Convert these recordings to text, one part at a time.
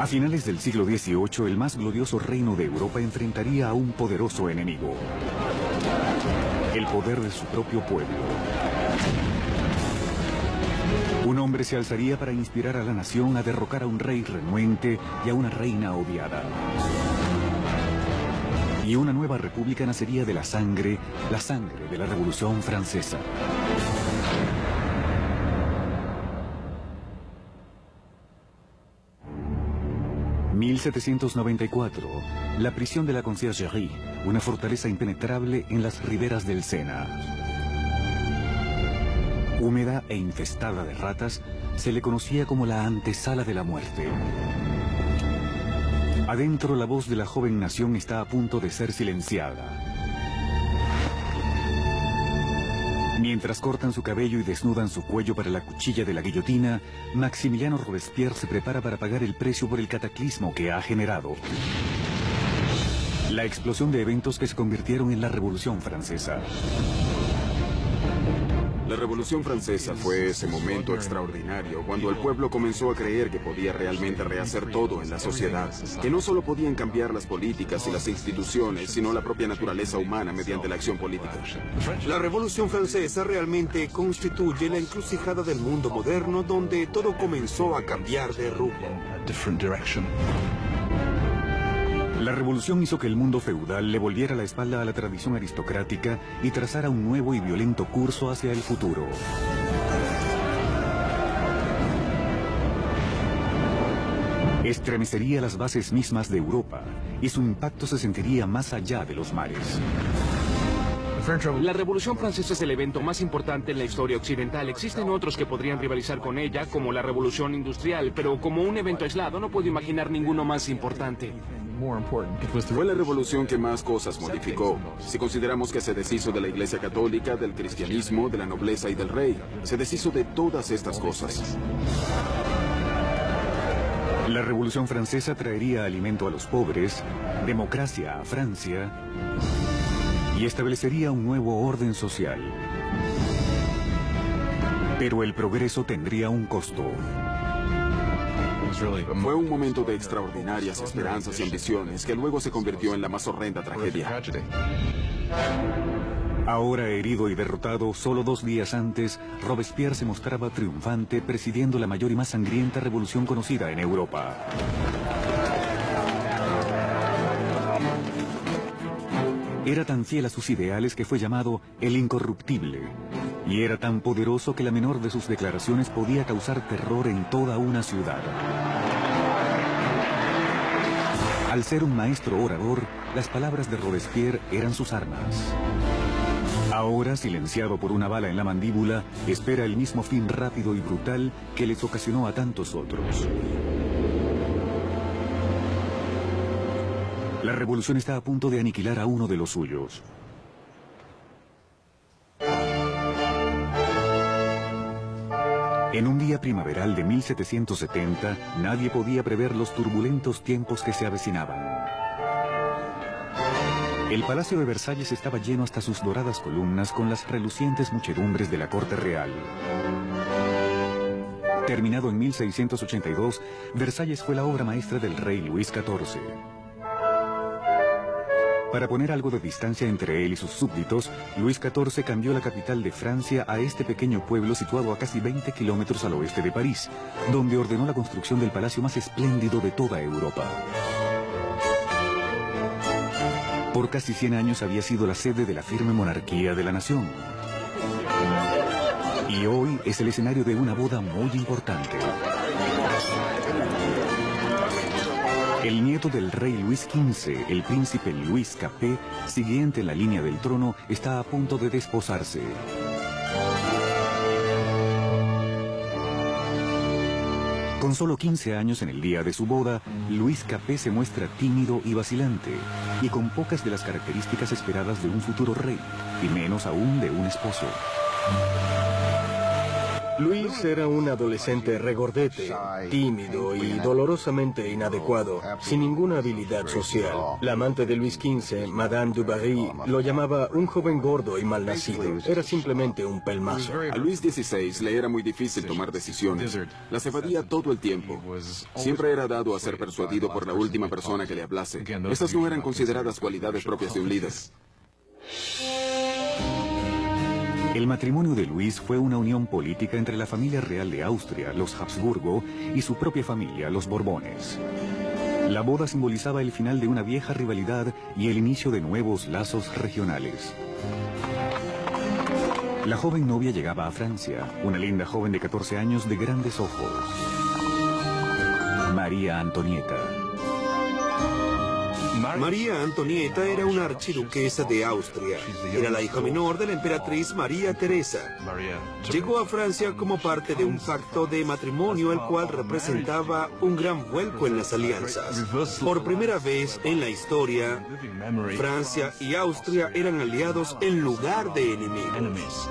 finales del siglo XVIII, el más glorioso reino de Europa enfrentaría a un poderoso enemigo: el poder de su propio pueblo. Un hombre se alzaría para inspirar a la nación a derrocar a un rey renuente y a una reina odiada. Y una nueva república nacería de la sangre de la Revolución Francesa. ...1794... la prisión de la Conciergerie, una fortaleza impenetrable en las riberas del Sena. Húmeda e infestada de ratas, se le conocía como la antesala de la muerte. Adentro, la voz de la joven nación está a punto de ser silenciada. Mientras cortan su cabello y desnudan su cuello para la cuchilla de la guillotina, Maximiliano Robespierre se prepara para pagar el precio por el cataclismo que ha generado: la explosión de eventos que se convirtieron en la Revolución Francesa. La Revolución Francesa fue ese momento extraordinario cuando el pueblo comenzó a creer que podía realmente rehacer todo en la sociedad, que no solo podían cambiar las políticas y las instituciones, sino la propia naturaleza humana mediante la acción política. La Revolución Francesa realmente constituye la encrucijada del mundo moderno, donde todo comenzó a cambiar de rumbo. La revolución hizo que el mundo feudal le volviera la espalda a la tradición aristocrática y trazara un nuevo y violento curso hacia el futuro. Estremecería las bases mismas de Europa, y su impacto se sentiría más allá de los mares. La Revolución Francesa es el evento más importante en la historia occidental. Existen otros que podrían rivalizar con ella, como la Revolución Industrial, pero como un evento aislado no puedo imaginar ninguno más importante. Fue la revolución que más cosas modificó. Si consideramos que se deshizo de la Iglesia Católica, del cristianismo, de la nobleza y del rey, se deshizo de todas estas cosas. La Revolución Francesa traería alimento a los pobres, democracia a Francia y establecería un nuevo orden social. Pero el progreso tendría un costo. Fue un momento de extraordinarias esperanzas y ambiciones que luego se convirtió en la más horrenda tragedia. Ahora herido y derrotado, solo 2 días antes, Robespierre se mostraba triunfante presidiendo la mayor y más sangrienta revolución conocida en Europa. Era tan fiel a sus ideales que fue llamado el Incorruptible, y era tan poderoso que la menor de sus declaraciones podía causar terror en toda una ciudad. Al ser un maestro orador, las palabras de Robespierre eran sus armas. Ahora, silenciado por una bala en la mandíbula, espera el mismo fin rápido y brutal que les ocasionó a tantos otros. La revolución está a punto de aniquilar a uno de los suyos. En un día primaveral de 1770, nadie podía prever los turbulentos tiempos que se avecinaban. El Palacio de Versalles estaba lleno hasta sus doradas columnas con las relucientes muchedumbres de la corte real. Terminado en 1682, Versalles fue la obra maestra del rey Luis XIV. Para poner algo de distancia entre él y sus súbditos, Luis XIV cambió la capital de Francia a este pequeño pueblo situado a casi 20 kilómetros al oeste de París, donde ordenó la construcción del palacio más espléndido de toda Europa. Por casi 100 años había sido la sede de la firme monarquía de la nación. Y hoy es el escenario de una boda muy importante. El nieto del rey Luis XV, el príncipe Luis Capet, siguiente en la línea del trono, está a punto de desposarse. Con solo 15 años en el día de su boda, Luis Capet se muestra tímido y vacilante, y con pocas de las características esperadas de un futuro rey, y menos aún de un esposo. Luis era un adolescente regordete, tímido y dolorosamente inadecuado, sin ninguna habilidad social. La amante de Luis XV, Madame du Barry, lo llamaba un joven gordo y malnacido. Era simplemente un pelmazo. A Luis XVI le era muy difícil tomar decisiones. Las evadía todo el tiempo. Siempre era dado a ser persuadido por la última persona que le hablase. Estas no eran consideradas cualidades propias de un líder. El matrimonio de Luis fue una unión política entre la familia real de Austria, los Habsburgo, y su propia familia, los Borbones. La boda simbolizaba el final de una vieja rivalidad y el inicio de nuevos lazos regionales. La joven novia llegaba a Francia, una linda joven de 14 años de grandes ojos. María Antonieta. María Antonieta era una archiduquesa de Austria. Era la hija menor de la emperatriz María Teresa. Llegó a Francia como parte de un pacto de matrimonio, el cual representaba un gran vuelco en las alianzas. Por primera vez en la historia, Francia y Austria eran aliados en lugar de enemigos.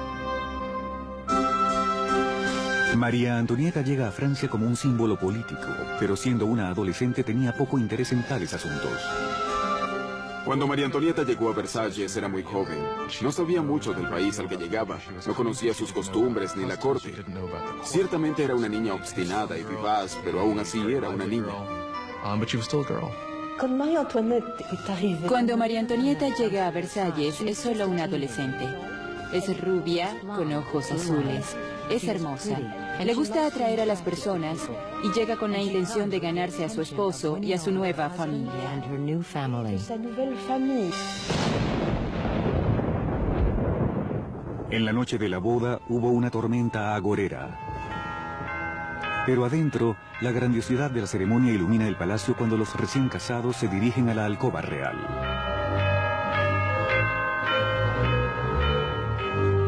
María Antonieta llega a Francia como un símbolo político, pero siendo una adolescente tenía poco interés en tales asuntos. Cuando María Antonieta llegó a Versalles era muy joven. No sabía mucho del país al que llegaba. No conocía sus costumbres ni la corte. Ciertamente era una niña obstinada y vivaz, pero aún así era una niña. Cuando María Antonieta llega a Versalles es solo una adolescente. Es rubia, con ojos azules. Es hermosa. Le gusta atraer a las personas y llega con la intención de ganarse a su esposo y a su nueva familia. En la noche de la boda hubo una tormenta agorera. Pero adentro, la grandiosidad de la ceremonia ilumina el palacio cuando los recién casados se dirigen a la alcoba real.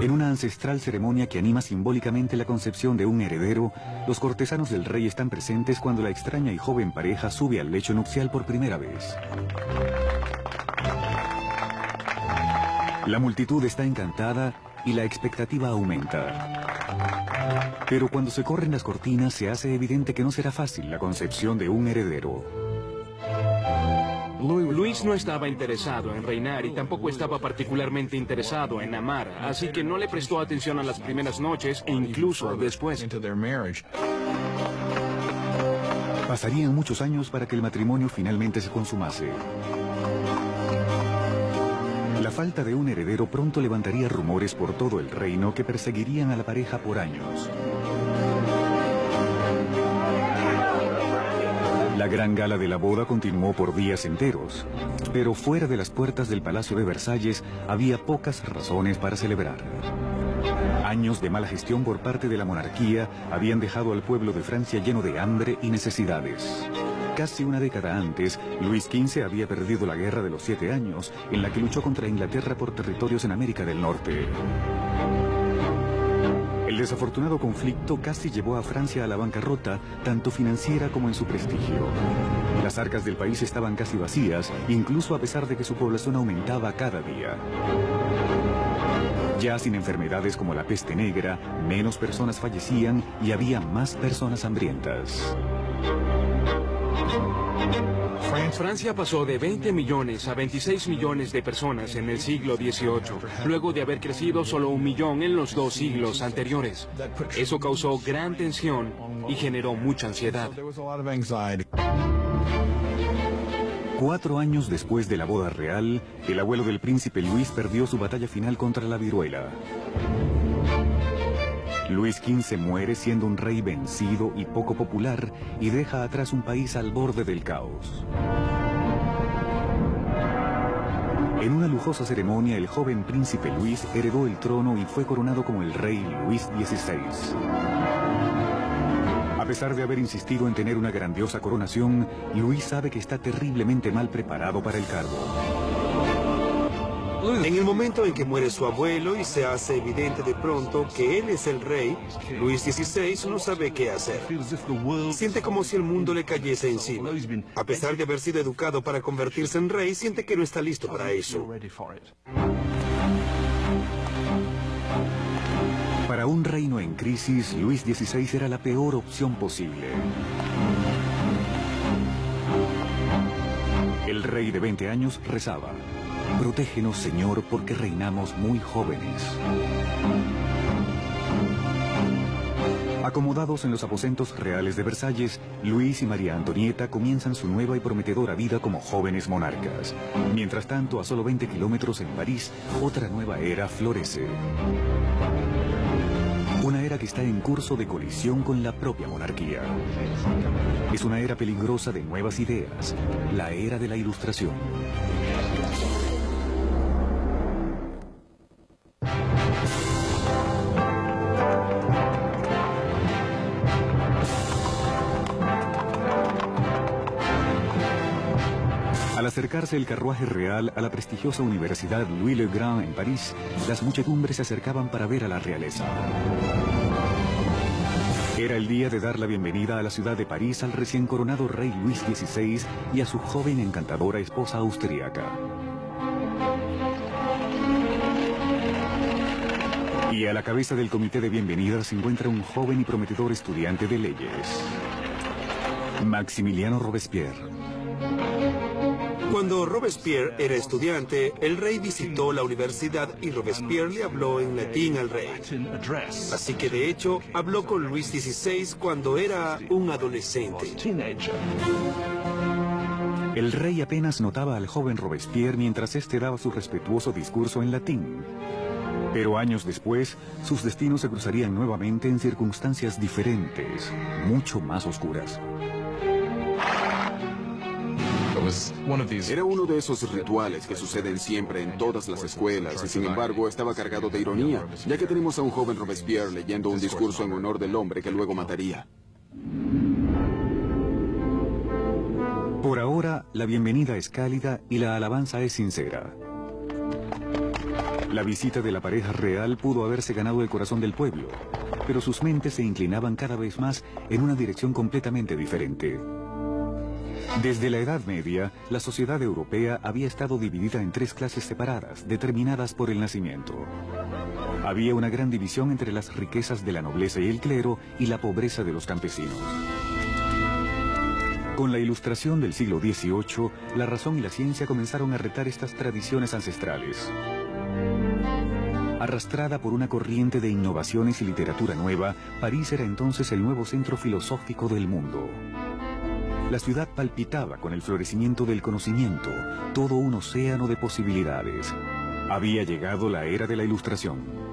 En una ancestral ceremonia que anima simbólicamente la concepción de un heredero, los cortesanos del rey están presentes cuando la extraña y joven pareja sube al lecho nupcial por primera vez. La multitud está encantada y la expectativa aumenta. Pero cuando se corren las cortinas se hace evidente que no será fácil la concepción de un heredero. Luis no estaba interesado en reinar y tampoco estaba particularmente interesado en amar, así que no le prestó atención a las primeras noches e incluso después. Pasarían muchos años para que el matrimonio finalmente se consumase. La falta de un heredero pronto levantaría rumores por todo el reino que perseguirían a la pareja por años. La gran gala de la boda continuó por días enteros, pero fuera de las puertas del Palacio de Versalles había pocas razones para celebrar. Años de mala gestión por parte de la monarquía habían dejado al pueblo de Francia lleno de hambre y necesidades. Casi una década antes, Luis XV había perdido la Guerra de los 7 Años, en la que luchó contra Inglaterra por territorios en América del Norte. El desafortunado conflicto casi llevó a Francia a la bancarrota, tanto financiera como en su prestigio. Las arcas del país estaban casi vacías, incluso a pesar de que su población aumentaba cada día. Ya sin enfermedades como la peste negra, menos personas fallecían y había más personas hambrientas. Francia pasó de 20 millones a 26 millones de personas en el siglo XVIII, luego de haber crecido solo 1 millón en los 2 siglos anteriores. Eso causó gran tensión y generó mucha ansiedad. 4 años después de la boda real, el abuelo del príncipe Luis perdió su batalla final contra la viruela. Luis XV muere siendo un rey vencido y poco popular y deja atrás un país al borde del caos. En una lujosa ceremonia, el joven príncipe Luis heredó el trono y fue coronado como el rey Luis XVI. A pesar de haber insistido en tener una grandiosa coronación, Luis sabe que está terriblemente mal preparado para el cargo. En el momento en que muere su abuelo y se hace evidente de pronto que él es el rey, Luis XVI no sabe qué hacer. Siente como si el mundo le cayese encima. A pesar de haber sido educado para convertirse en rey, siente que no está listo para eso. Para un reino en crisis, Luis XVI era la peor opción posible. El rey de 20 años rezaba: «Protégenos, Señor, porque reinamos muy jóvenes». Acomodados en los aposentos reales de Versalles, Luis y María Antonieta comienzan su nueva y prometedora vida como jóvenes monarcas. Mientras tanto, a solo 20 kilómetros en París, otra nueva era florece. Una era que está en curso de colisión con la propia monarquía. Es una era peligrosa de nuevas ideas, la era de la Ilustración. Al acercarse el carruaje real a la prestigiosa Universidad Louis le Grand en París, las muchedumbres se acercaban para ver a la realeza. Era el día de dar la bienvenida a la ciudad de París al recién coronado rey Luis XVI y a su joven encantadora esposa austríaca. Y a la cabeza del comité de bienvenida se encuentra un joven y prometedor estudiante de leyes, Maximiliano Robespierre. Cuando Robespierre era estudiante, el rey visitó la universidad y Robespierre le habló en latín al rey. Así que de hecho, habló con Luis XVI cuando era un adolescente. El rey apenas notaba al joven Robespierre mientras éste daba su respetuoso discurso en latín. Pero años después, sus destinos se cruzarían nuevamente en circunstancias diferentes, mucho más oscuras. Era uno de esos rituales que suceden siempre en todas las escuelas y sin embargo estaba cargado de ironía, ya que tenemos a un joven Robespierre leyendo un discurso en honor del hombre que luego mataría. Por ahora, la bienvenida es cálida y la alabanza es sincera. La visita de la pareja real pudo haberse ganado el corazón del pueblo, pero sus mentes se inclinaban cada vez más en una dirección completamente diferente. Desde la Edad Media, la sociedad europea había estado dividida en tres clases separadas, determinadas por el nacimiento. Había una gran división entre las riquezas de la nobleza y el clero y la pobreza de los campesinos. Con la Ilustración del siglo XVIII, la razón y la ciencia comenzaron a retar estas tradiciones ancestrales. Arrastrada por una corriente de innovaciones y literatura nueva, París era entonces el nuevo centro filosófico del mundo. La ciudad palpitaba con el florecimiento del conocimiento, todo un océano de posibilidades. Había llegado la era de la Ilustración.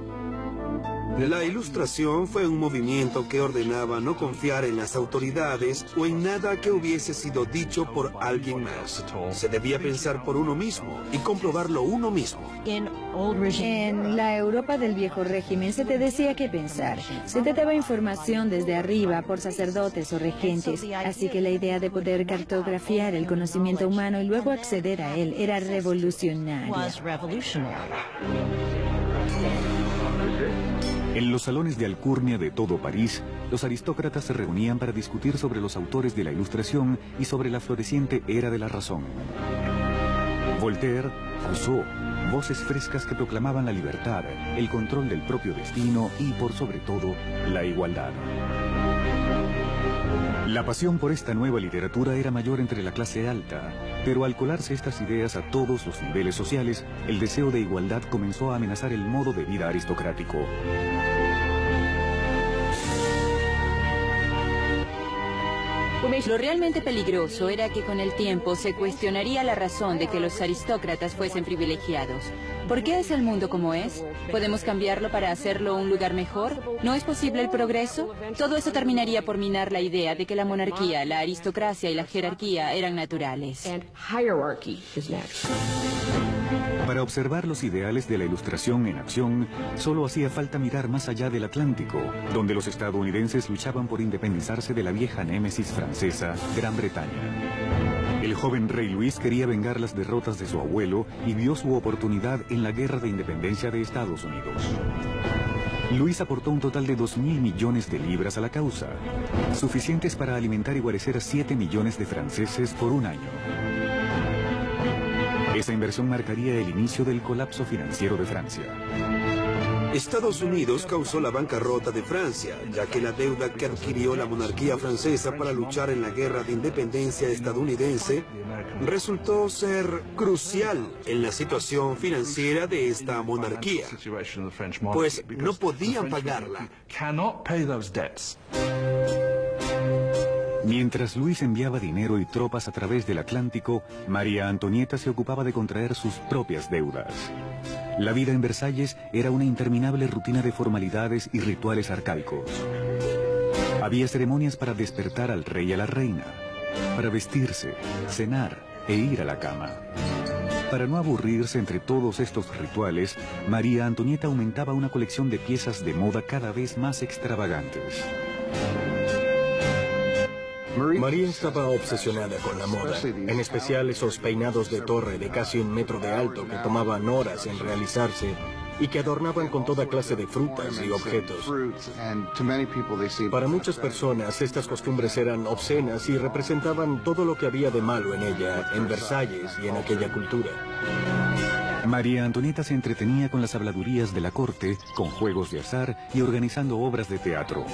La Ilustración fue un movimiento que ordenaba no confiar en las autoridades o en nada que hubiese sido dicho por alguien más. Se debía pensar por uno mismo y comprobarlo uno mismo. En la Europa del viejo régimen se te decía qué pensar. Se te daba información desde arriba por sacerdotes o regentes. Así que la idea de poder cartografiar el conocimiento humano y luego acceder a él era revolucionaria. En los salones de alcurnia de todo París, los aristócratas se reunían para discutir sobre los autores de la Ilustración y sobre la floreciente era de la razón. Voltaire, Rousseau, voces frescas que proclamaban la libertad, el control del propio destino y, por sobre todo, la igualdad. La pasión por esta nueva literatura era mayor entre la clase alta, pero al colarse estas ideas a todos los niveles sociales, el deseo de igualdad comenzó a amenazar el modo de vida aristocrático. Lo realmente peligroso era que con el tiempo se cuestionaría la razón de que los aristócratas fuesen privilegiados. ¿Por qué es el mundo como es? ¿Podemos cambiarlo para hacerlo un lugar mejor? ¿No es posible el progreso? Todo eso terminaría por minar la idea de que la monarquía, la aristocracia y la jerarquía eran naturales. Para observar los ideales de la Ilustración en acción, solo hacía falta mirar más allá del Atlántico, donde los estadounidenses luchaban por independizarse de la vieja némesis francesa, Gran Bretaña. El joven rey Luis quería vengar las derrotas de su abuelo y vio su oportunidad en la Guerra de Independencia de Estados Unidos. Luis aportó un total de 2.000 millones de libras a la causa, suficientes para alimentar y guarecer a 7 millones de franceses por un año. Esa inversión marcaría el inicio del colapso financiero de Francia. Estados Unidos causó la bancarrota de Francia, ya que la deuda que adquirió la monarquía francesa para luchar en la guerra de independencia estadounidense resultó ser crucial en la situación financiera de esta monarquía, pues no podían pagarla. Mientras Luis enviaba dinero y tropas a través del Atlántico, María Antonieta se ocupaba de contraer sus propias deudas. La vida en Versalles era una interminable rutina de formalidades y rituales arcaicos. Había ceremonias para despertar al rey y a la reina, para vestirse, cenar e ir a la cama. Para no aburrirse entre todos estos rituales, María Antonieta aumentaba una colección de piezas de moda cada vez más extravagantes. María estaba obsesionada con la moda, en especial esos peinados de torre de casi 1 metro de alto que tomaban horas en realizarse y que adornaban con toda clase de frutas y objetos. Para muchas personas, estas costumbres eran obscenas y representaban todo lo que había de malo en ella, en Versalles y en aquella cultura. María Antonieta se entretenía con las habladurías de la corte, con juegos de azar y organizando obras de teatro.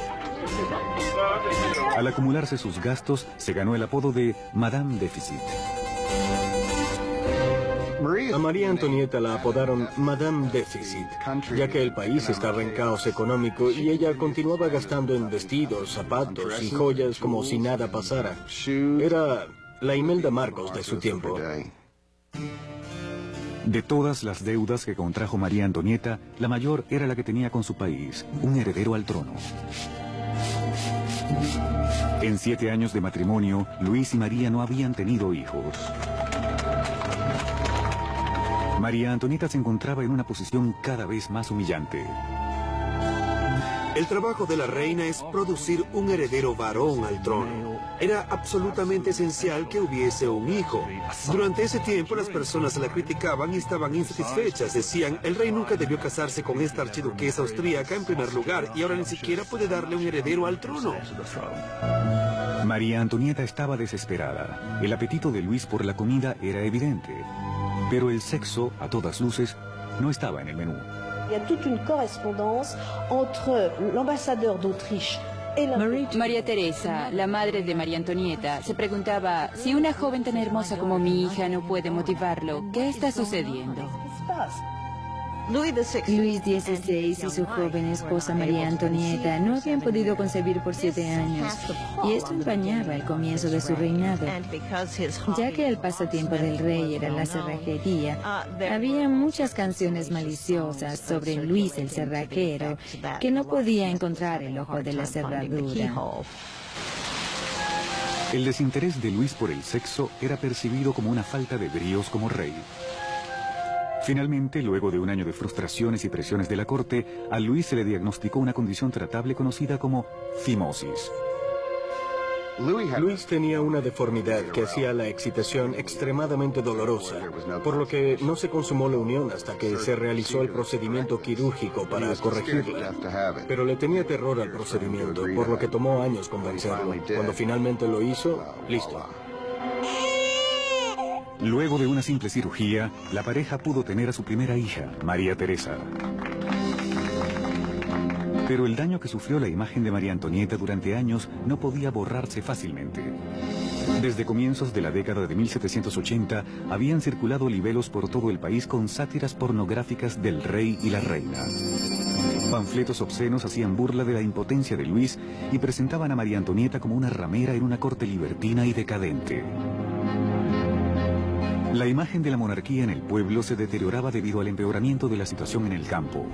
Al acumularse sus gastos, se ganó el apodo de Madame Déficit. A María Antonieta la apodaron Madame Déficit, ya que el país estaba en caos económico y ella continuaba gastando en vestidos, zapatos y joyas como si nada pasara. Era la Imelda Marcos de su tiempo. De todas las deudas que contrajo María Antonieta, la mayor era la que tenía con su país, un heredero al trono. En 7 años de matrimonio, Luis y María no habían tenido hijos. María Antonieta se encontraba en una posición cada vez más humillante. El trabajo de la reina es producir un heredero varón al trono. Era absolutamente esencial que hubiese un hijo. Durante ese tiempo las personas la criticaban y estaban insatisfechas. Decían, el rey nunca debió casarse con esta archiduquesa austríaca en primer lugar y ahora ni siquiera puede darle un heredero al trono. María Antonieta estaba desesperada. El apetito de Luis por la comida era evidente. Pero el sexo, a todas luces, no estaba en el menú. Il y a toute une correspondance entre l'ambassadeur d'Autriche et la... María Teresa, la madre de María Antonieta, se preguntaba, si una joven tan hermosa como mi hija no puede motivarlo, ¿qué está sucediendo? Luis XVI y su joven esposa María Antonieta no habían podido concebir por 7 años, y esto empañaba el comienzo de su reinado. Ya que el pasatiempo del rey era la cerrajería, había muchas canciones maliciosas sobre Luis el cerrajero, que no podía encontrar el ojo de la cerradura. El desinterés de Luis por el sexo era percibido como una falta de bríos como rey. Finalmente, luego de un año de frustraciones y presiones de la corte, a Luis se le diagnosticó una condición tratable conocida como fimosis. Luis tenía una deformidad que hacía la excitación extremadamente dolorosa, por lo que no se consumó la unión hasta que se realizó el procedimiento quirúrgico para corregirla. Pero le tenía terror al procedimiento, por lo que tomó años convencerlo. Cuando finalmente lo hizo, listo. Luego de una simple cirugía, la pareja pudo tener a su primera hija, María Teresa. Pero el daño que sufrió la imagen de María Antonieta durante años no podía borrarse fácilmente. Desde comienzos de la década de 1780 habían circulado libelos por todo el país con sátiras pornográficas del rey y la reina. Panfletos obscenos hacían burla de la impotencia de Luis y presentaban a María Antonieta como una ramera en una corte libertina y decadente. La imagen de la monarquía en el pueblo se deterioraba debido al empeoramiento de la situación en el campo.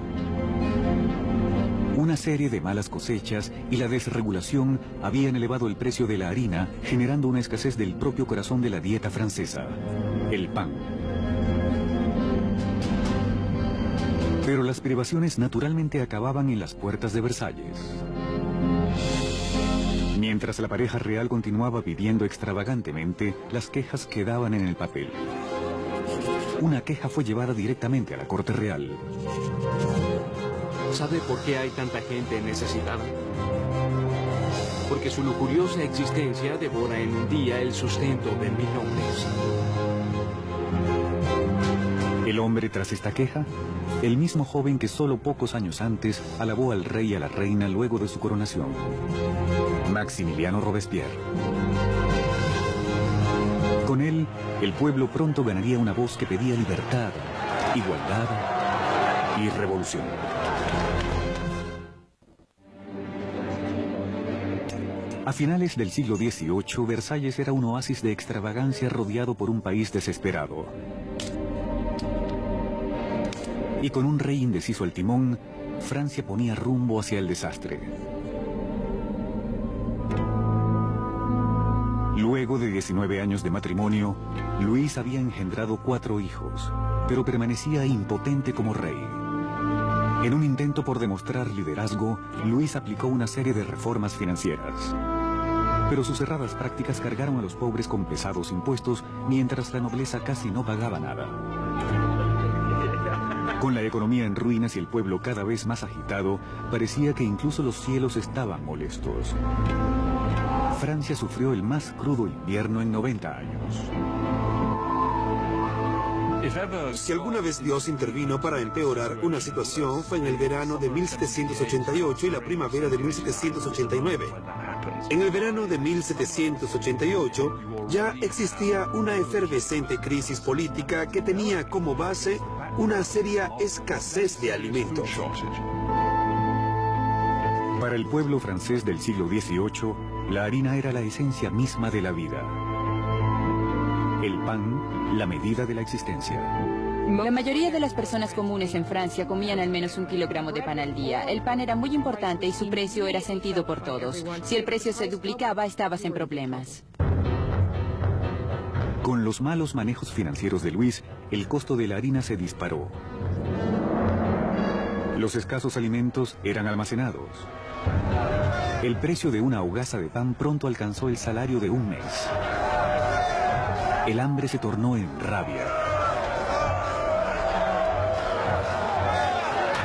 Una serie de malas cosechas y la desregulación habían elevado el precio de la harina, generando una escasez del propio corazón de la dieta francesa, el pan. Pero las privaciones naturalmente acababan en las puertas de Versalles. Mientras la pareja real continuaba viviendo extravagantemente, las quejas quedaban en el papel. Una queja fue llevada directamente a la corte real. ¿Sabe por qué hay tanta gente necesitada? Porque su lujuriosa existencia devora en un día el sustento de 1000 hombres. El hombre tras esta queja, el mismo joven que solo pocos años antes alabó al rey y a la reina luego de su coronación, Maximiliano Robespierre. Con él, el pueblo pronto ganaría una voz que pedía libertad, igualdad y revolución. A finales del siglo XVIII, Versalles era un oasis de extravagancia rodeado por un país desesperado. Y con un rey indeciso al timón, Francia ponía rumbo hacia el desastre. Luego de 19 años de matrimonio, Luis había engendrado 4 hijos, pero permanecía impotente como rey. En un intento por demostrar liderazgo, Luis aplicó una serie de reformas financieras. Pero sus cerradas prácticas cargaron a los pobres con pesados impuestos, mientras la nobleza casi no pagaba nada. Con la economía en ruinas y el pueblo cada vez más agitado, parecía que incluso los cielos estaban molestos. Francia sufrió el más crudo invierno en 90 años. Si alguna vez Dios intervino para empeorar una situación, fue en el verano de 1788 y la primavera de 1789. En el verano de 1788 ya existía una efervescente crisis política que tenía como base una seria escasez de alimentos. Para el pueblo francés del siglo XVIII, la harina era la esencia misma de la vida. El pan, la medida de la existencia. La mayoría de las personas comunes en Francia comían al menos 1 kilogramo de pan al día. El pan era muy importante y su precio era sentido por todos. Si el precio se duplicaba, estabas en problemas. Con los malos manejos financieros de Luis, el costo de la harina se disparó. Los escasos alimentos eran almacenados. El precio de una hogaza de pan pronto alcanzó el salario de un mes. El hambre se tornó en rabia.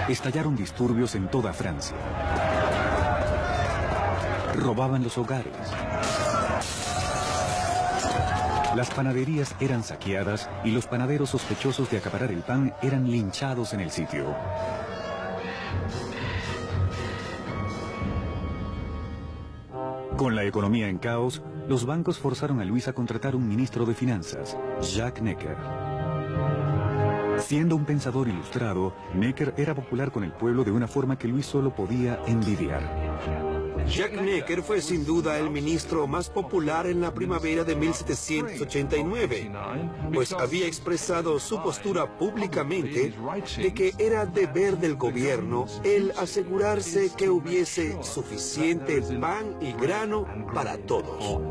Estallaron disturbios en toda Francia. Robaban los hogares. Las panaderías eran saqueadas y los panaderos sospechosos de acaparar el pan eran linchados en el sitio. Con la economía en caos, los bancos forzaron a Luis a contratar un ministro de finanzas, Jacques Necker. Siendo un pensador ilustrado, Necker era popular con el pueblo de una forma que Luis solo podía envidiar. Jacques Necker fue sin duda el ministro más popular en la primavera de 1789, pues había expresado su postura públicamente de que era deber del gobierno el asegurarse que hubiese suficiente pan y grano para todos.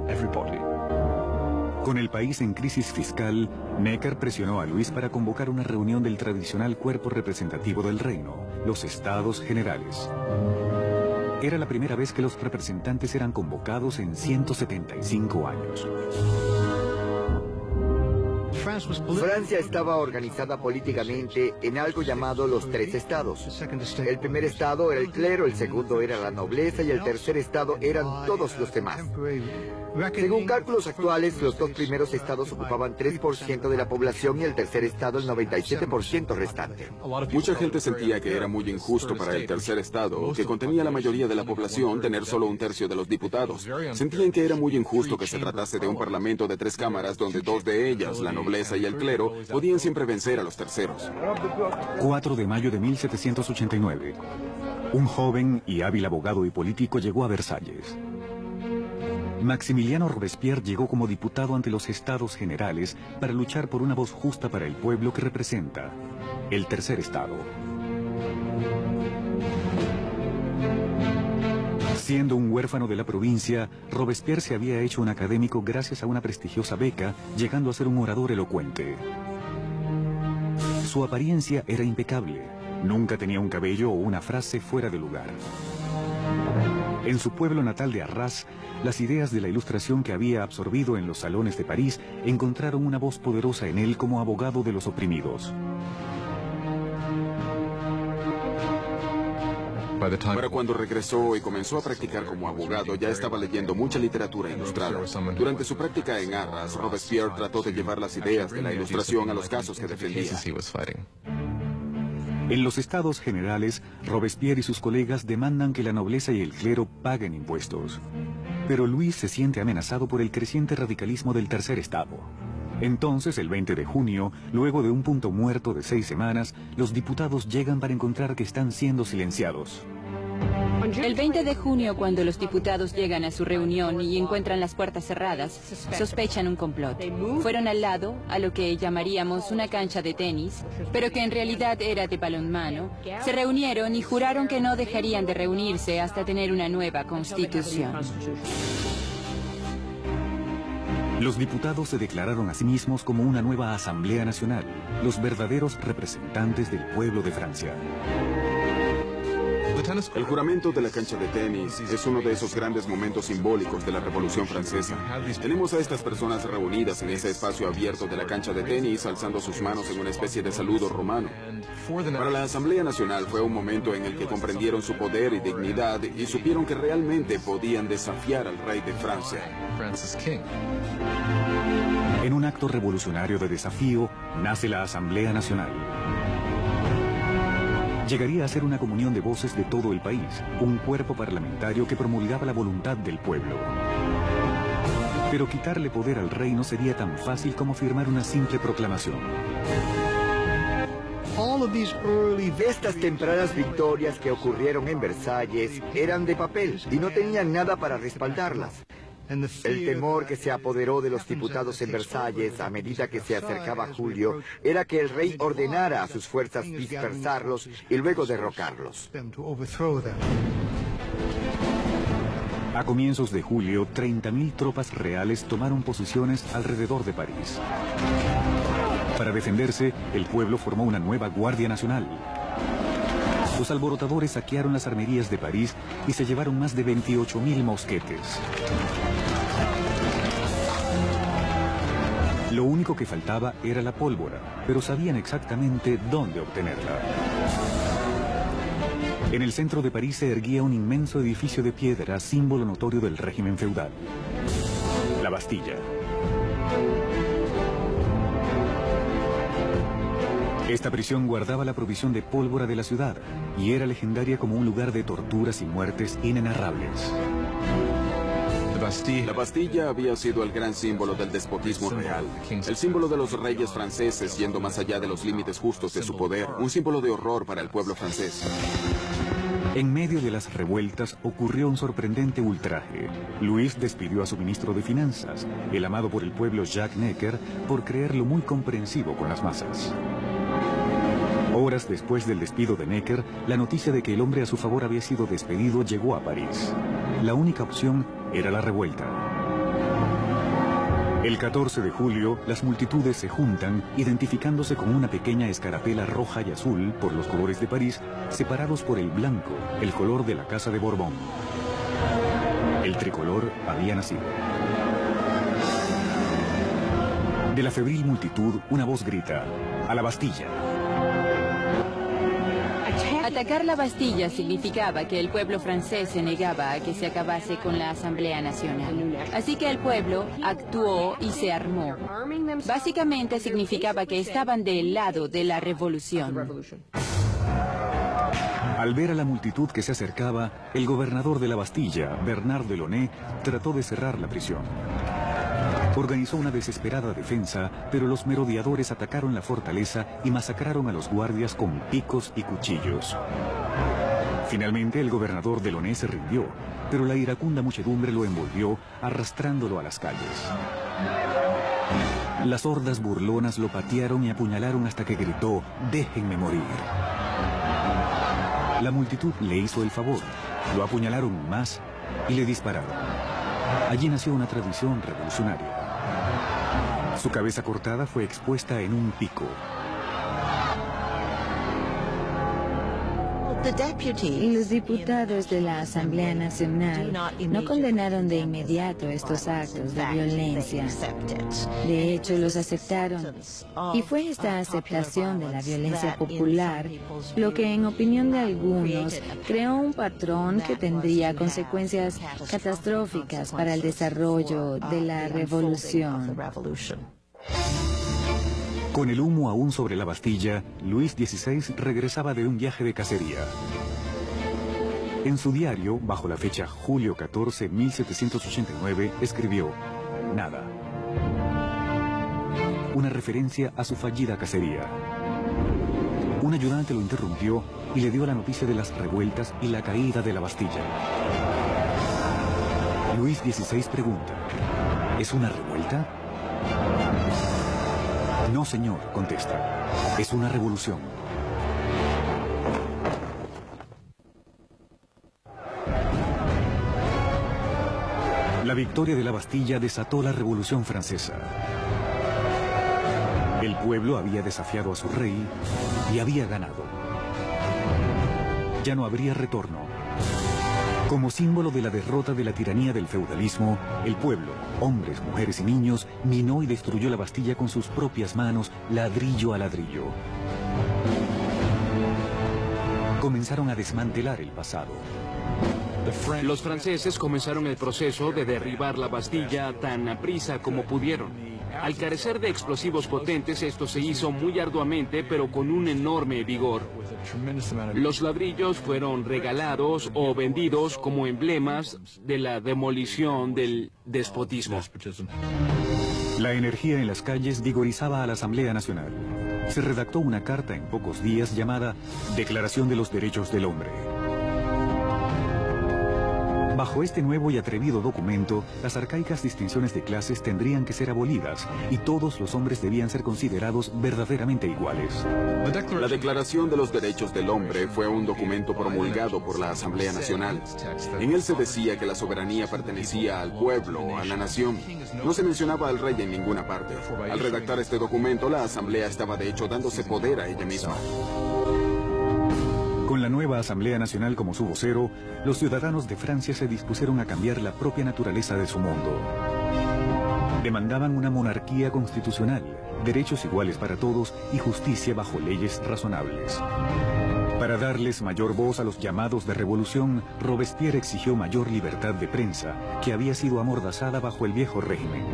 Con el país en crisis fiscal, Necker presionó a Luis para convocar una reunión del tradicional cuerpo representativo del reino, los Estados Generales. Era la primera vez que los representantes eran convocados en 175 años. Francia estaba organizada políticamente en algo llamado los 3 estados. El primer estado era el clero, el segundo era la nobleza y el tercer estado eran todos los demás. Según cálculos actuales, los 2 primeros estados ocupaban 3% de la población y el tercer estado el 97% restante. Mucha gente sentía que era muy injusto para el tercer estado, que contenía la mayoría de la población, tener solo 1/3 de los diputados. Sentían que era muy injusto que se tratase de un parlamento de 3 cámaras donde 2 de ellas, la nobleza y el clero, podían siempre vencer a los terceros. 4 de mayo de 1789. Un joven y hábil abogado y político llegó a Versalles. Maximiliano Robespierre llegó como diputado ante los Estados Generales para luchar por una voz justa para el pueblo que representa el tercer estado. Siendo un huérfano de la provincia, Robespierre se había hecho un académico gracias a una prestigiosa beca, llegando a ser un orador elocuente. Su apariencia era impecable. Nunca tenía un cabello o una frase fuera de lugar. En su pueblo natal de Arras, las ideas de la Ilustración que había absorbido en los salones de París encontraron una voz poderosa en él como abogado de los oprimidos. Para cuando regresó y comenzó a practicar como abogado, ya estaba leyendo mucha literatura ilustrada. Durante su práctica en Arras, Robespierre trató de llevar las ideas de la ilustración a los casos que defendía. En los estados generales, Robespierre y sus colegas demandan que la nobleza y el clero paguen impuestos. Pero Luis se siente amenazado por el creciente radicalismo del tercer estado. Entonces, el 20 de junio, luego de un punto muerto de 6 semanas, los diputados llegan para encontrar que están siendo silenciados. El 20 de junio, cuando los diputados llegan a su reunión y encuentran las puertas cerradas, sospechan un complot. Fueron al lado, a lo que llamaríamos una cancha de tenis, pero que en realidad era de balonmano. Se reunieron y juraron que no dejarían de reunirse hasta tener una nueva constitución. Los diputados se declararon a sí mismos como una nueva Asamblea Nacional, los verdaderos representantes del pueblo de Francia. El juramento de la cancha de tenis es uno de esos grandes momentos simbólicos de la Revolución Francesa. Tenemos a estas personas reunidas en ese espacio abierto de la cancha de tenis, alzando sus manos en una especie de saludo romano. Para la Asamblea Nacional fue un momento en el que comprendieron su poder y dignidad y supieron que realmente podían desafiar al rey de Francia. En un acto revolucionario de desafío, nace la Asamblea Nacional. Llegaría a ser una comunión de voces de todo el país, un cuerpo parlamentario que promulgaba la voluntad del pueblo. Pero quitarle poder al rey no sería tan fácil como firmar una simple proclamación. Estas tempranas victorias que ocurrieron en Versalles eran de papel y no tenían nada para respaldarlas. El temor que se apoderó de los diputados en Versalles a medida que se acercaba julio era que el rey ordenara a sus fuerzas dispersarlos y luego derrocarlos. A comienzos de julio, 30.000 tropas reales tomaron posiciones alrededor de París. Para defenderse, el pueblo formó una nueva Guardia Nacional. Los alborotadores saquearon las armerías de París y se llevaron más de 28.000 mosquetes. Lo único que faltaba era la pólvora, pero sabían exactamente dónde obtenerla. En el centro de París se erguía un inmenso edificio de piedra, símbolo notorio del régimen feudal. La Bastilla. Esta prisión guardaba la provisión de pólvora de la ciudad y era legendaria como un lugar de torturas y muertes inenarrables. La Bastilla había sido el gran símbolo del despotismo real, el símbolo de los reyes franceses yendo más allá de los límites justos de su poder, un símbolo de horror para el pueblo francés. En medio de las revueltas ocurrió un sorprendente ultraje. Luis despidió a su ministro de Finanzas, el amado por el pueblo Jacques Necker, por creerlo muy comprensivo con las masas. Horas después del despido de Necker, la noticia de que el hombre a su favor había sido despedido llegó a París. La única opción era la revuelta. El 14 de julio, las multitudes se juntan, identificándose con una pequeña escarapela roja y azul por los colores de París, separados por el blanco, el color de la Casa de Borbón. El tricolor había nacido. De la febril multitud, una voz grita: ¡a la Bastilla! Atacar la Bastilla significaba que el pueblo francés se negaba a que se acabase con la Asamblea Nacional. Así que el pueblo actuó y se armó. Básicamente significaba que estaban del lado de la revolución. Al ver a la multitud que se acercaba, el gobernador de la Bastilla, Bernard Delaunay, trató de cerrar la prisión. Organizó una desesperada defensa, pero los merodeadores atacaron la fortaleza y masacraron a los guardias con picos y cuchillos. Finalmente, el gobernador Delaunay se rindió, pero la iracunda muchedumbre lo envolvió, arrastrándolo a las calles. Las hordas burlonas lo patearon y apuñalaron hasta que gritó: «¡Déjenme morir!». La multitud le hizo el favor, lo apuñalaron más y le dispararon. Allí nació una tradición revolucionaria. Su cabeza cortada fue expuesta en un pico. Los diputados de la Asamblea Nacional no condenaron de inmediato estos actos de violencia. De hecho, los aceptaron. Y fue esta aceptación de la violencia popular lo que, en opinión de algunos, creó un patrón que tendría consecuencias catastróficas para el desarrollo de la revolución. Con el humo aún sobre la Bastilla, Luis XVI regresaba de un viaje de cacería. En su diario, bajo la fecha julio 14, 1789, escribió: nada. Una referencia a su fallida cacería. Un ayudante lo interrumpió y le dio la noticia de las revueltas y la caída de la Bastilla. Luis XVI pregunta: ¿es una revuelta? No, señor, contesta. Es una revolución. La victoria de la Bastilla desató la Revolución Francesa. El pueblo había desafiado a su rey y había ganado. Ya no habría retorno. Como símbolo de la derrota de la tiranía del feudalismo, el pueblo, hombres, mujeres y niños, minó y destruyó la Bastilla con sus propias manos, ladrillo a ladrillo. Comenzaron a desmantelar el pasado. Los franceses comenzaron el proceso de derribar la Bastilla tan aprisa como pudieron. Al carecer de explosivos potentes, esto se hizo muy arduamente, pero con un enorme vigor. Los ladrillos fueron regalados o vendidos como emblemas de la demolición del despotismo. La energía en las calles vigorizaba a la Asamblea Nacional. Se redactó una carta en pocos días llamada Declaración de los Derechos del Hombre. Bajo este nuevo y atrevido documento, las arcaicas distinciones de clases tendrían que ser abolidas y todos los hombres debían ser considerados verdaderamente iguales. La Declaración de los Derechos del Hombre fue un documento promulgado por la Asamblea Nacional. En él se decía que la soberanía pertenecía al pueblo, a la nación. No se mencionaba al rey en ninguna parte. Al redactar este documento, la Asamblea estaba de hecho dándose poder a ella misma. Con la nueva Asamblea Nacional como su vocero, los ciudadanos de Francia se dispusieron a cambiar la propia naturaleza de su mundo. Demandaban una monarquía constitucional, derechos iguales para todos y justicia bajo leyes razonables. Para darles mayor voz a los llamados de revolución, Robespierre exigió mayor libertad de prensa, que había sido amordazada bajo el viejo régimen.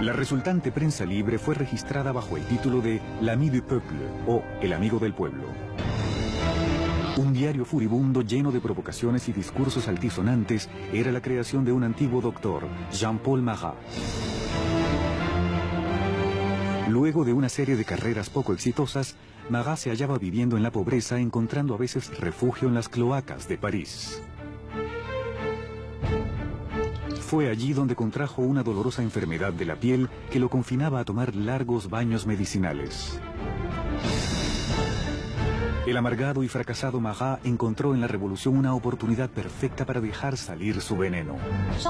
La resultante prensa libre fue registrada bajo el título de L'Ami du Peuple, o El Amigo del Pueblo. Un diario furibundo lleno de provocaciones y discursos altisonantes era la creación de un antiguo doctor, Jean-Paul Marat. Luego de una serie de carreras poco exitosas, Marat se hallaba viviendo en la pobreza, encontrando a veces refugio en las cloacas de París. Fue allí donde contrajo una dolorosa enfermedad de la piel que lo confinaba a tomar largos baños medicinales. El amargado y fracasado Marat encontró en la revolución una oportunidad perfecta para dejar salir su veneno.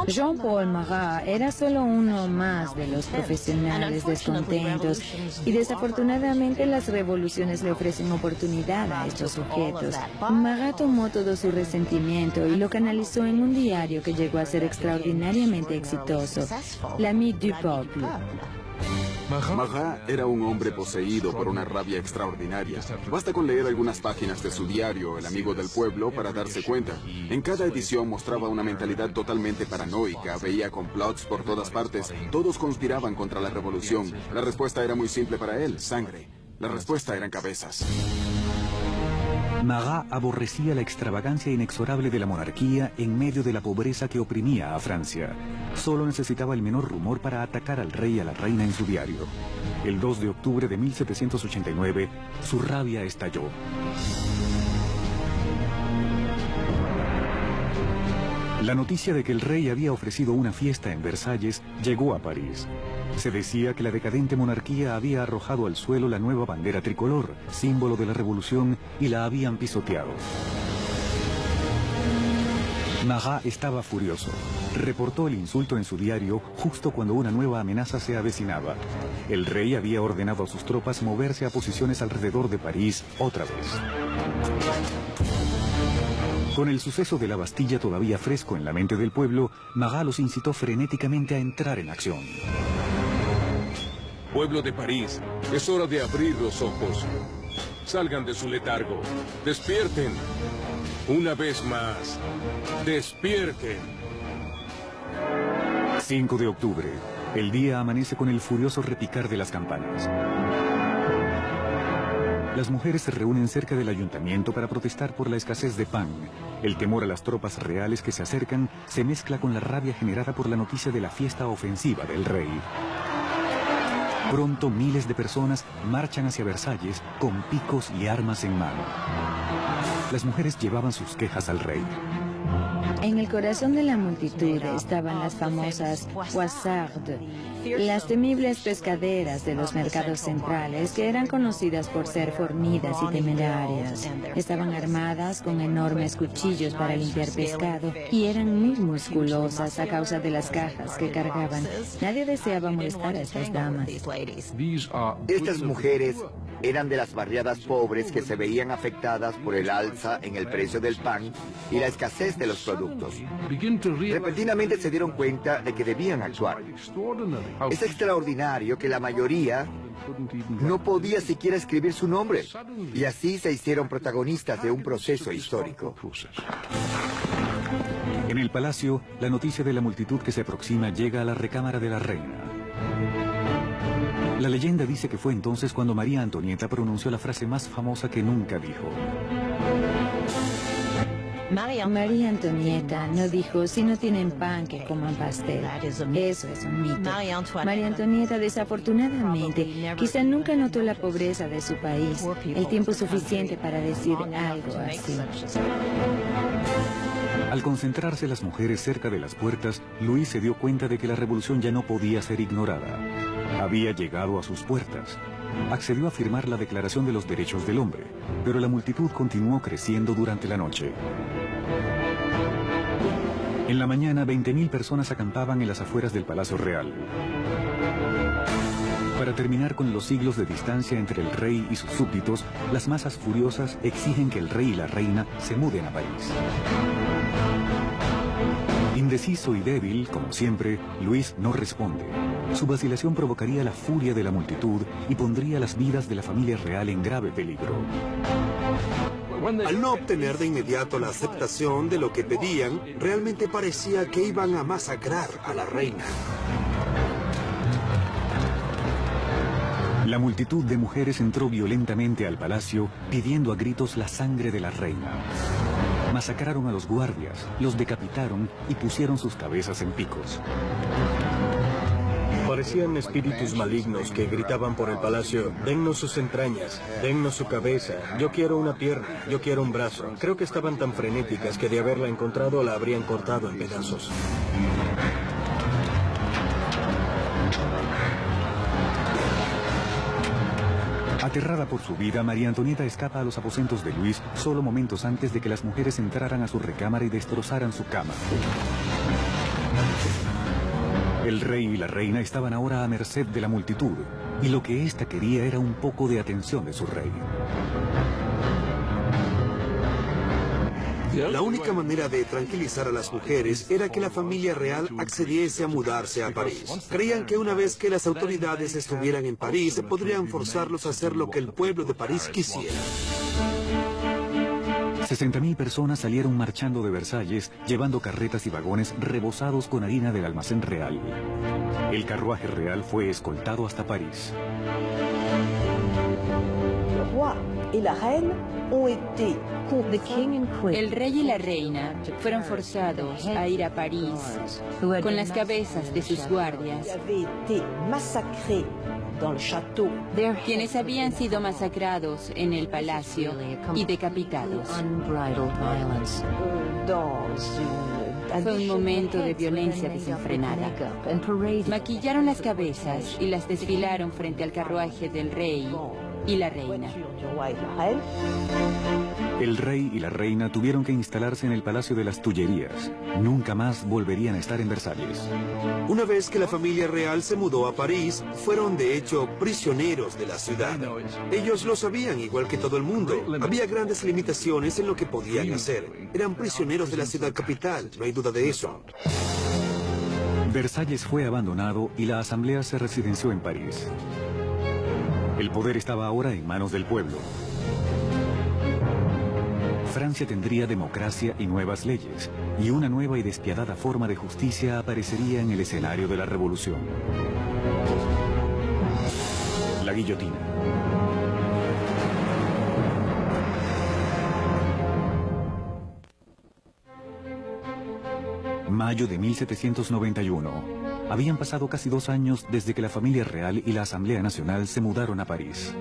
Jean-Paul Marat era solo uno más de los profesionales descontentos y desafortunadamente las revoluciones le ofrecen oportunidad a estos sujetos. Marat tomó todo su resentimiento y lo canalizó en un diario que llegó a ser extraordinariamente exitoso, L'Ami du Peuple. Marat era un hombre poseído por una rabia extraordinaria. Basta con leer algunas páginas de su diario, El Amigo del Pueblo, para darse cuenta. En cada edición mostraba una mentalidad totalmente paranoica, veía complots por todas partes, todos conspiraban contra la revolución. La respuesta era muy simple para él, sangre. La respuesta eran cabezas. Marat aborrecía la extravagancia inexorable de la monarquía en medio de la pobreza que oprimía a Francia. Solo necesitaba el menor rumor para atacar al rey y a la reina en su diario. El 2 de octubre de 1789, su rabia estalló. La noticia de que el rey había ofrecido una fiesta en Versalles llegó a París. Se decía que la decadente monarquía había arrojado al suelo la nueva bandera tricolor, símbolo de la revolución, y la habían pisoteado. Marat estaba furioso. Reportó el insulto en su diario justo cuando una nueva amenaza se avecinaba. El rey había ordenado a sus tropas moverse a posiciones alrededor de París otra vez. Con el suceso de la Bastilla todavía fresco en la mente del pueblo, Marat los incitó frenéticamente a entrar en acción. Pueblo de París, es hora de abrir los ojos. Salgan de su letargo. Despierten. Una vez más. Despierten. 5 de octubre. El día amanece con el furioso repicar de las campanas. Las mujeres se reúnen cerca del ayuntamiento para protestar por la escasez de pan. El temor a las tropas reales que se acercan se mezcla con la rabia generada por la noticia de la fiesta ofensiva del rey. Pronto miles de personas marchan hacia Versalles con picos y armas en mano. Las mujeres llevaban sus quejas al rey. En el corazón de la multitud estaban las famosas Poissardes, las temibles pescaderas de los mercados centrales que eran conocidas por ser fornidas y temerarias. Estaban armadas con enormes cuchillos para limpiar pescado y eran muy musculosas a causa de las cajas que cargaban. Nadie deseaba molestar a estas damas. Estas mujeres eran de las barriadas pobres que se veían afectadas por el alza en el precio del pan y la escasez de los productos. Repentinamente se dieron cuenta de que debían actuar. Es extraordinario que la mayoría no podía siquiera escribir su nombre, y así se hicieron protagonistas de un proceso histórico. En el palacio, la noticia de la multitud que se aproxima llega a la recámara de la reina. La leyenda dice que fue entonces cuando María Antonieta pronunció la frase más famosa que nunca dijo. María Antonieta no dijo, si no tienen pan, que coman pastel. Eso es un mito. María Antonieta, desafortunadamente, quizá nunca notó la pobreza de su país, el tiempo suficiente para decir algo así. Al concentrarse las mujeres cerca de las puertas, Luis se dio cuenta de que la revolución ya no podía ser ignorada. Había llegado a sus puertas. Accedió a firmar la Declaración de los Derechos del Hombre, pero la multitud continuó creciendo durante la noche. En la mañana, 20.000 personas acampaban en las afueras del Palacio Real. Para terminar con los siglos de distancia entre el rey y sus súbditos, las masas furiosas exigen que el rey y la reina se muden a París. Indeciso y débil, como siempre, Luis no responde. Su vacilación provocaría la furia de la multitud y pondría las vidas de la familia real en grave peligro. Al no obtener de inmediato la aceptación de lo que pedían, realmente parecía que iban a masacrar a la reina. La multitud de mujeres entró violentamente al palacio pidiendo a gritos la sangre de la reina. Masacraron a los guardias, los decapitaron y pusieron sus cabezas en picos. Parecían espíritus malignos que gritaban por el palacio, dennos sus entrañas, dennos su cabeza, yo quiero una pierna, yo quiero un brazo. Creo que estaban tan frenéticas que de haberla encontrado la habrían cortado en pedazos. Aterrada por su vida, María Antonieta escapa a los aposentos de Luis solo momentos antes de que las mujeres entraran a su recámara y destrozaran su cama. El rey y la reina estaban ahora a merced de la multitud, y lo que ésta quería era un poco de atención de su rey. La única manera de tranquilizar a las mujeres era que la familia real accediese a mudarse a París. Creían que una vez que las autoridades estuvieran en París, podrían forzarlos a hacer lo que el pueblo de París quisiera. 60.000 personas salieron marchando de Versalles, llevando carretas y vagones rebosados con harina del almacén real. El carruaje real fue escoltado hasta París. El rey y la reina fueron forzados a ir a París con las cabezas de sus guardias, quienes habían sido masacrados en el palacio y decapitados. Fue un momento de violencia desenfrenada. Maquillaron las cabezas y las desfilaron frente al carruaje del rey y la reina. El rey y la reina tuvieron que instalarse en el Palacio de las Tullerías. Nunca más volverían a estar en Versalles. Una vez que la familia real se mudó a París, fueron de hecho prisioneros de la ciudad. Ellos lo sabían igual que todo el mundo. Había grandes limitaciones en lo que podían hacer. Eran prisioneros de la ciudad capital, no hay duda de eso. Versalles fue abandonado y la asamblea se residenció en París. El poder estaba ahora en manos del pueblo. Francia tendría democracia y nuevas leyes, y una nueva y despiadada forma de justicia aparecería en el escenario de la revolución. La guillotina. Mayo de 1791. Habían pasado casi 2 años desde que la familia real y la Asamblea Nacional se mudaron a París.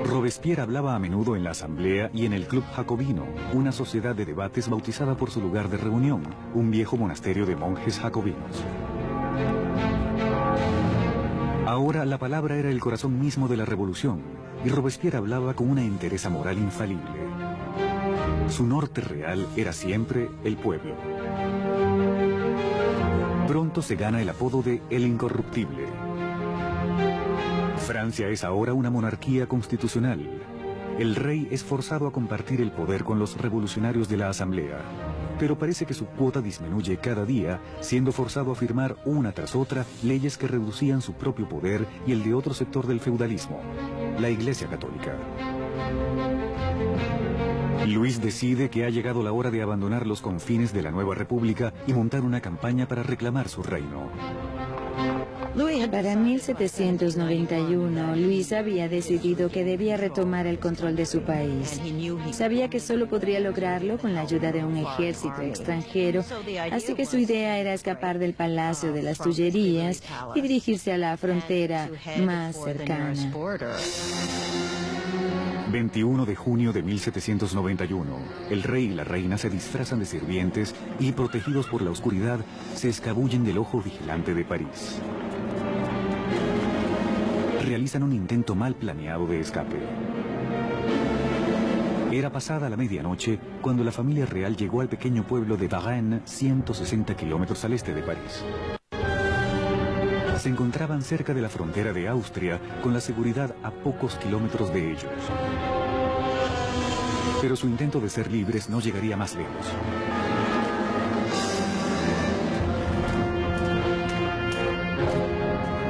Robespierre hablaba a menudo en la Asamblea y en el Club Jacobino, una sociedad de debates bautizada por su lugar de reunión, un viejo monasterio de monjes jacobinos. Ahora la palabra era el corazón mismo de la revolución, y Robespierre hablaba con una entereza moral infalible. Su norte real era siempre el pueblo. Pronto se gana el apodo de El Incorruptible. Francia es ahora una monarquía constitucional. El rey es forzado a compartir el poder con los revolucionarios de la Asamblea, pero parece que su cuota disminuye cada día, siendo forzado a firmar una tras otra leyes que reducían su propio poder y el de otro sector del feudalismo, la Iglesia Católica. Luis decide que ha llegado la hora de abandonar los confines de la nueva república y montar una campaña para reclamar su reino. Para 1791, Luis había decidido que debía retomar el control de su país. Sabía que solo podría lograrlo con la ayuda de un ejército extranjero, así que su idea era escapar del Palacio de las Tullerías y dirigirse a la frontera más cercana. 21 de junio de 1791, el rey y la reina se disfrazan de sirvientes y, protegidos por la oscuridad, se escabullen del ojo vigilante de París. Realizan un intento mal planeado de escape. Era pasada la medianoche cuando la familia real llegó al pequeño pueblo de Varennes, 160 kilómetros al este de París. Se encontraban cerca de la frontera de Austria, con la seguridad a pocos kilómetros de ellos. Pero su intento de ser libres no llegaría más lejos.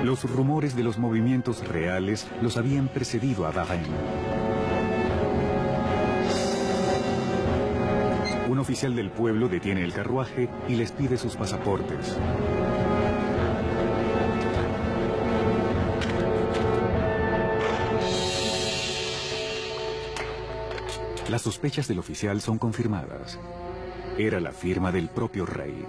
Los rumores de los movimientos reales los habían precedido a Varennes. Un oficial del pueblo detiene el carruaje y les pide sus pasaportes. Las sospechas del oficial son confirmadas. Era la firma del propio rey.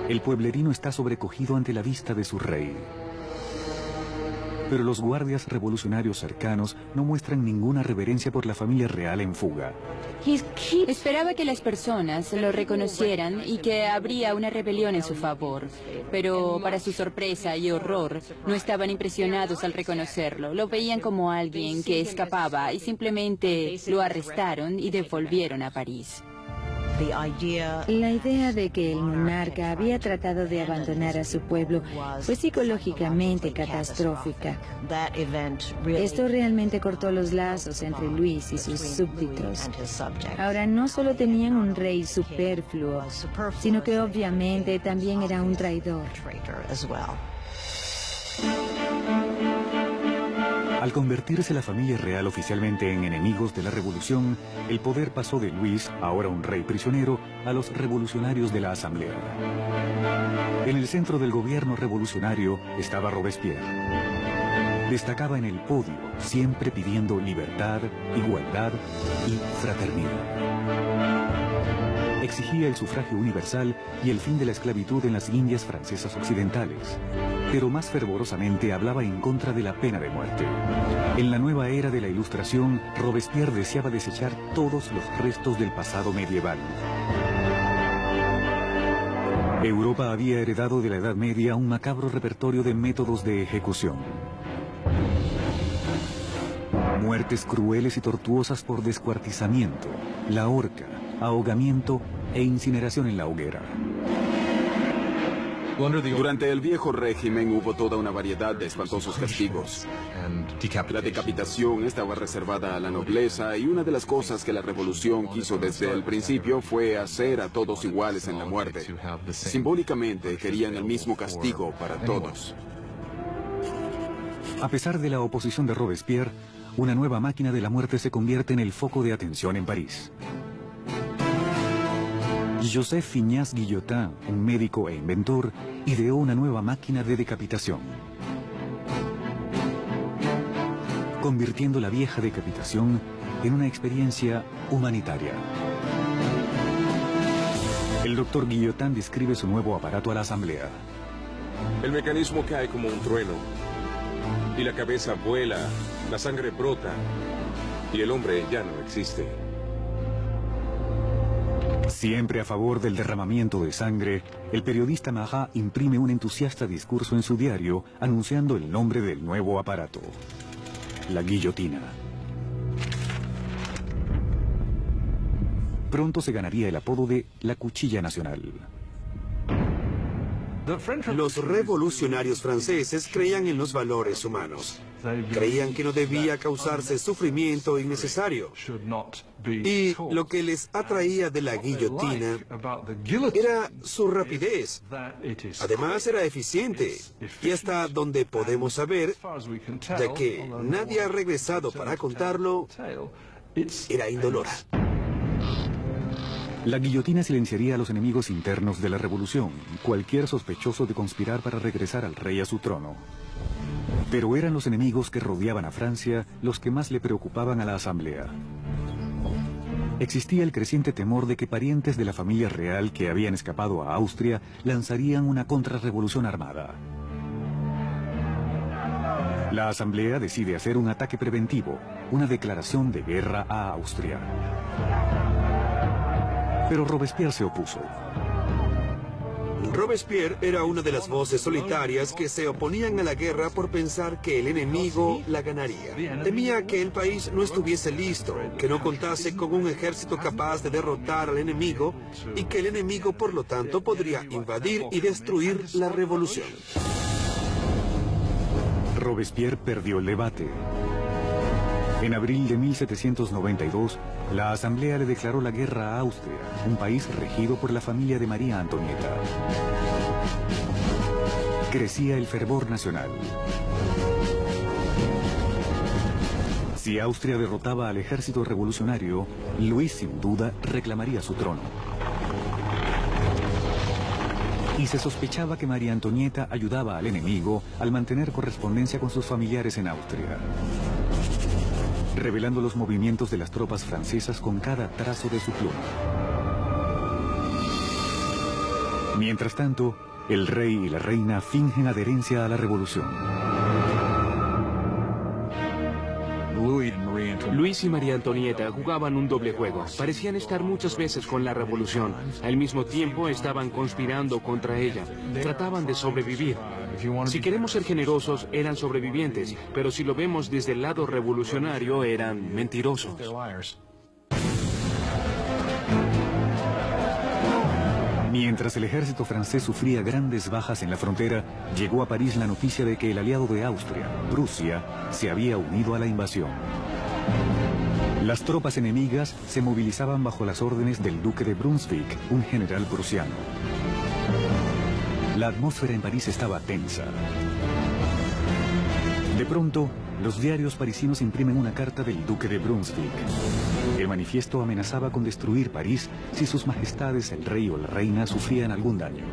El pueblerino está sobrecogido ante la vista de su rey. Pero los guardias revolucionarios cercanos no muestran ninguna reverencia por la familia real en fuga. Esperaba que las personas lo reconocieran y que habría una rebelión en su favor. Pero para su sorpresa y horror, no estaban impresionados al reconocerlo. Lo veían como alguien que escapaba y simplemente lo arrestaron y devolvieron a París. La idea de que el monarca había tratado de abandonar a su pueblo fue psicológicamente catastrófica. Esto realmente cortó los lazos entre Luis y sus súbditos. Ahora no solo tenían un rey superfluo, sino que obviamente también era un traidor. Al convertirse la familia real oficialmente en enemigos de la revolución, el poder pasó de Luis, ahora un rey prisionero, a los revolucionarios de la Asamblea. En el centro del gobierno revolucionario estaba Robespierre. Destacaba en el podio, siempre pidiendo libertad, igualdad y fraternidad. Exigía el sufragio universal y el fin de la esclavitud en las Indias francesas occidentales, pero más fervorosamente hablaba en contra de la pena de muerte. En la nueva era de la Ilustración, Robespierre deseaba desechar todos los restos del pasado medieval. Europa había heredado de la Edad Media un macabro repertorio de métodos de ejecución. Muertes crueles y tortuosas por descuartizamiento, la horca, ahogamiento e incineración en la hoguera. Durante el viejo régimen hubo toda una variedad de espantosos castigos. La decapitación estaba reservada a la nobleza y una de las cosas que la revolución quiso desde el principio fue hacer a todos iguales en la muerte. Simbólicamente querían el mismo castigo para todos. A pesar de la oposición de Robespierre, una nueva máquina de la muerte se convierte en el foco de atención en París. Joseph Finias Guillotin, un médico e inventor, ideó una nueva máquina de decapitación, convirtiendo la vieja decapitación en una experiencia humanitaria. El doctor Guillotin describe su nuevo aparato a la asamblea. El mecanismo cae como un trueno, y la cabeza vuela, la sangre brota, y el hombre ya no existe. Siempre a favor del derramamiento de sangre, el periodista Marat imprime un entusiasta discurso en su diario anunciando el nombre del nuevo aparato: la guillotina. Pronto se ganaría el apodo de la cuchilla nacional. Los revolucionarios franceses creían en los valores humanos. Creían que no debía causarse sufrimiento innecesario. Y lo que les atraía de la guillotina era su rapidez. Además era eficiente. Y hasta donde podemos saber, ya que nadie ha regresado para contarlo, era indolora. La guillotina silenciaría a los enemigos internos de la revolución, cualquier sospechoso de conspirar para regresar al rey a su trono. Pero eran los enemigos que rodeaban a Francia los que más le preocupaban a la asamblea. Existía el creciente temor de que parientes de la familia real que habían escapado a Austria lanzarían una contrarrevolución armada. La asamblea decide hacer un ataque preventivo, una declaración de guerra a Austria. Pero Robespierre se opuso. Robespierre era una de las voces solitarias que se oponían a la guerra por pensar que el enemigo la ganaría. Temía que el país no estuviese listo, que no contase con un ejército capaz de derrotar al enemigo y que el enemigo, por lo tanto, podría invadir y destruir la revolución. Robespierre perdió el debate. En abril de 1792, la Asamblea le declaró la guerra a Austria, un país regido por la familia de María Antonieta. Crecía el fervor nacional. Si Austria derrotaba al ejército revolucionario, Luis sin duda reclamaría su trono. Y se sospechaba que María Antonieta ayudaba al enemigo al mantener correspondencia con sus familiares en Austria, revelando los movimientos de las tropas francesas con cada trazo de su pluma. Mientras tanto, el rey y la reina fingen adherencia a la revolución. Luis y María Antonieta jugaban un doble juego. Parecían estar muchas veces con la revolución. Al mismo tiempo estaban conspirando contra ella. Trataban de sobrevivir. Si queremos ser generosos, eran sobrevivientes, pero si lo vemos desde el lado revolucionario, eran mentirosos. Mientras el ejército francés sufría grandes bajas en la frontera, llegó a París la noticia de que el aliado de Austria, Prusia, se había unido a la invasión. Las tropas enemigas se movilizaban bajo las órdenes del duque de Brunswick, un general prusiano. La atmósfera en París estaba tensa. De pronto, los diarios parisinos imprimen una carta del duque de Brunswick. El manifiesto amenazaba con destruir París si sus majestades, el rey o la reina, sufrían algún daño.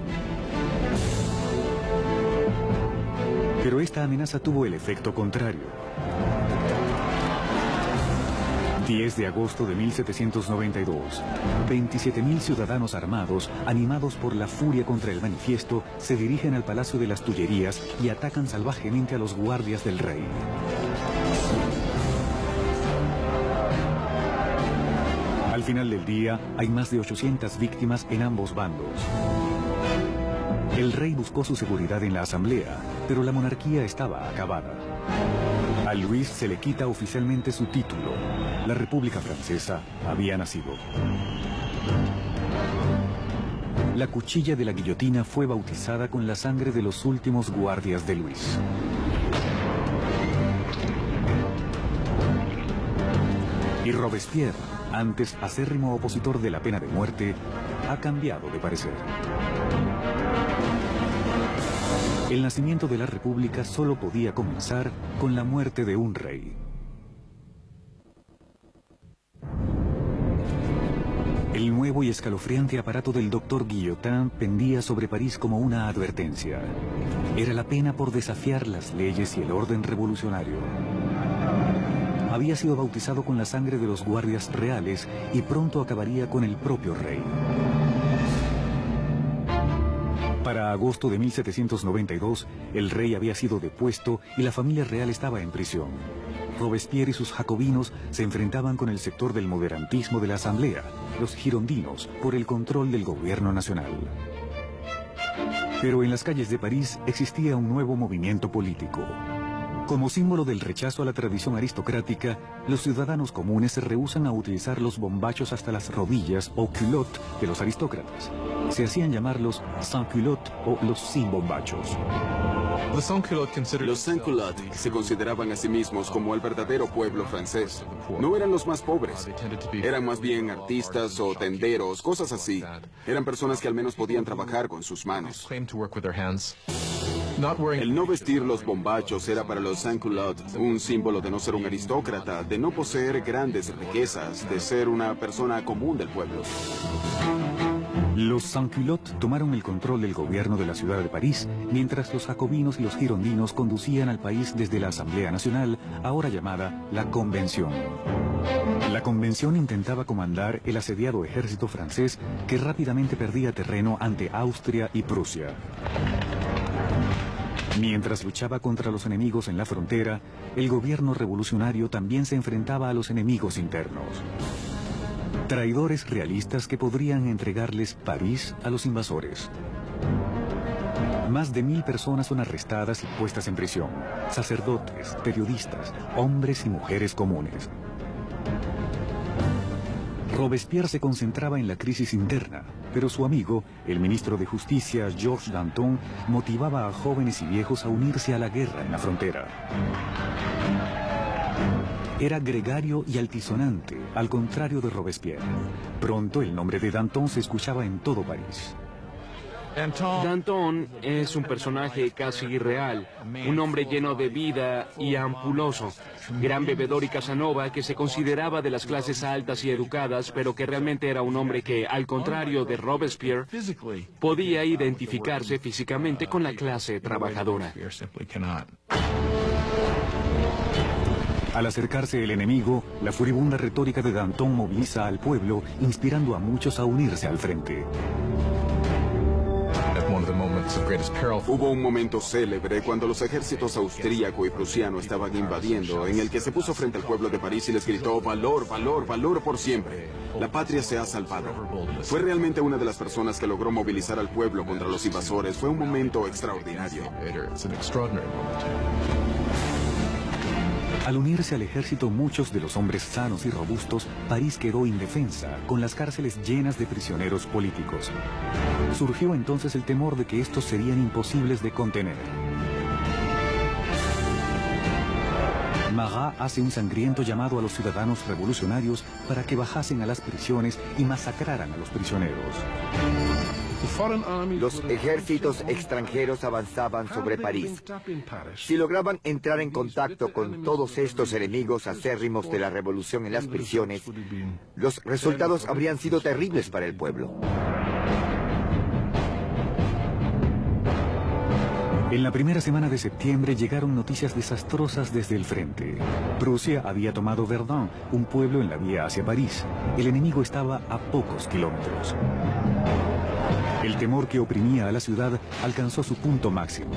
Pero esta amenaza tuvo el efecto contrario. 10 de agosto de 1792, 27.000 ciudadanos armados, animados por la furia contra el manifiesto, se dirigen al Palacio de las Tullerías y atacan salvajemente a los guardias del rey. Al final del día, hay más de 800 víctimas en ambos bandos. El rey buscó su seguridad en la asamblea, pero la monarquía estaba acabada. A Luis se le quita oficialmente su título. La República Francesa había nacido. La cuchilla de la guillotina fue bautizada con la sangre de los últimos guardias de Luis. Y Robespierre, antes acérrimo opositor de la pena de muerte, ha cambiado de parecer. El nacimiento de la República solo podía comenzar con la muerte de un rey. El nuevo y escalofriante aparato del doctor Guillotin pendía sobre París como una advertencia. Era la pena por desafiar las leyes y el orden revolucionario. Había sido bautizado con la sangre de los guardias reales y pronto acabaría con el propio rey. Para agosto de 1792, el rey había sido depuesto y la familia real estaba en prisión. Robespierre y sus jacobinos se enfrentaban con el sector del moderantismo de la Asamblea, los girondinos, por el control del gobierno nacional. Pero en las calles de París existía un nuevo movimiento político. Como símbolo del rechazo a la tradición aristocrática, los ciudadanos comunes se rehúsan a utilizar los bombachos hasta las rodillas o culottes de los aristócratas. Se hacían llamar los sans-culottes o los sin bombachos. Los sans-culottes se consideraban a sí mismos como el verdadero pueblo francés. No eran los más pobres. Eran más bien artistas o tenderos, cosas así. Eran personas que al menos podían trabajar con sus manos. El no vestir los bombachos era para los sans-culottes un símbolo de no ser un aristócrata, de no poseer grandes riquezas, de ser una persona común del pueblo. Los sans-culottes tomaron el control del gobierno de la ciudad de París, mientras los jacobinos y los girondinos conducían al país desde la Asamblea Nacional, ahora llamada la Convención. La Convención intentaba comandar el asediado ejército francés que rápidamente perdía terreno ante Austria y Prusia. Mientras luchaba contra los enemigos en la frontera, el gobierno revolucionario también se enfrentaba a los enemigos internos. Traidores realistas que podrían entregarles París a los invasores. Más de 1000 personas son arrestadas y puestas en prisión. Sacerdotes, periodistas, hombres y mujeres comunes. Robespierre se concentraba en la crisis interna, pero su amigo, el ministro de Justicia, Georges Danton, motivaba a jóvenes y viejos a unirse a la guerra en la frontera. Era gregario y altisonante, al contrario de Robespierre. Pronto el nombre de Danton se escuchaba en todo París. Danton es un personaje casi irreal, un hombre lleno de vida y ampuloso, gran bebedor y Casanova que se consideraba de las clases altas y educadas, pero que realmente era un hombre que, al contrario de Robespierre, podía identificarse físicamente con la clase trabajadora. Al acercarse el enemigo, la furibunda retórica de Danton moviliza al pueblo, inspirando a muchos a unirse al frente. Hubo un momento célebre cuando los ejércitos austríaco y prusiano estaban invadiendo, en el que se puso frente al pueblo de París y les gritó: valor, valor, valor por siempre. La patria se ha salvado. Fue realmente una de las personas que logró movilizar al pueblo contra los invasores. Fue un momento extraordinario. Al unirse al ejército muchos de los hombres sanos y robustos, París quedó indefensa, con las cárceles llenas de prisioneros políticos. Surgió entonces el temor de que estos serían imposibles de contener. Marat hace un sangriento llamado a los ciudadanos revolucionarios para que bajasen a las prisiones y masacraran a los prisioneros. Los ejércitos extranjeros avanzaban sobre París. Si lograban entrar en contacto con todos estos enemigos acérrimos de la revolución en las prisiones, los resultados habrían sido terribles para el pueblo. En la primera semana de septiembre llegaron noticias desastrosas desde el frente. Prusia había tomado Verdun, un pueblo en la vía hacia París. El enemigo estaba a pocos kilómetros. El temor que oprimía a la ciudad alcanzó su punto máximo.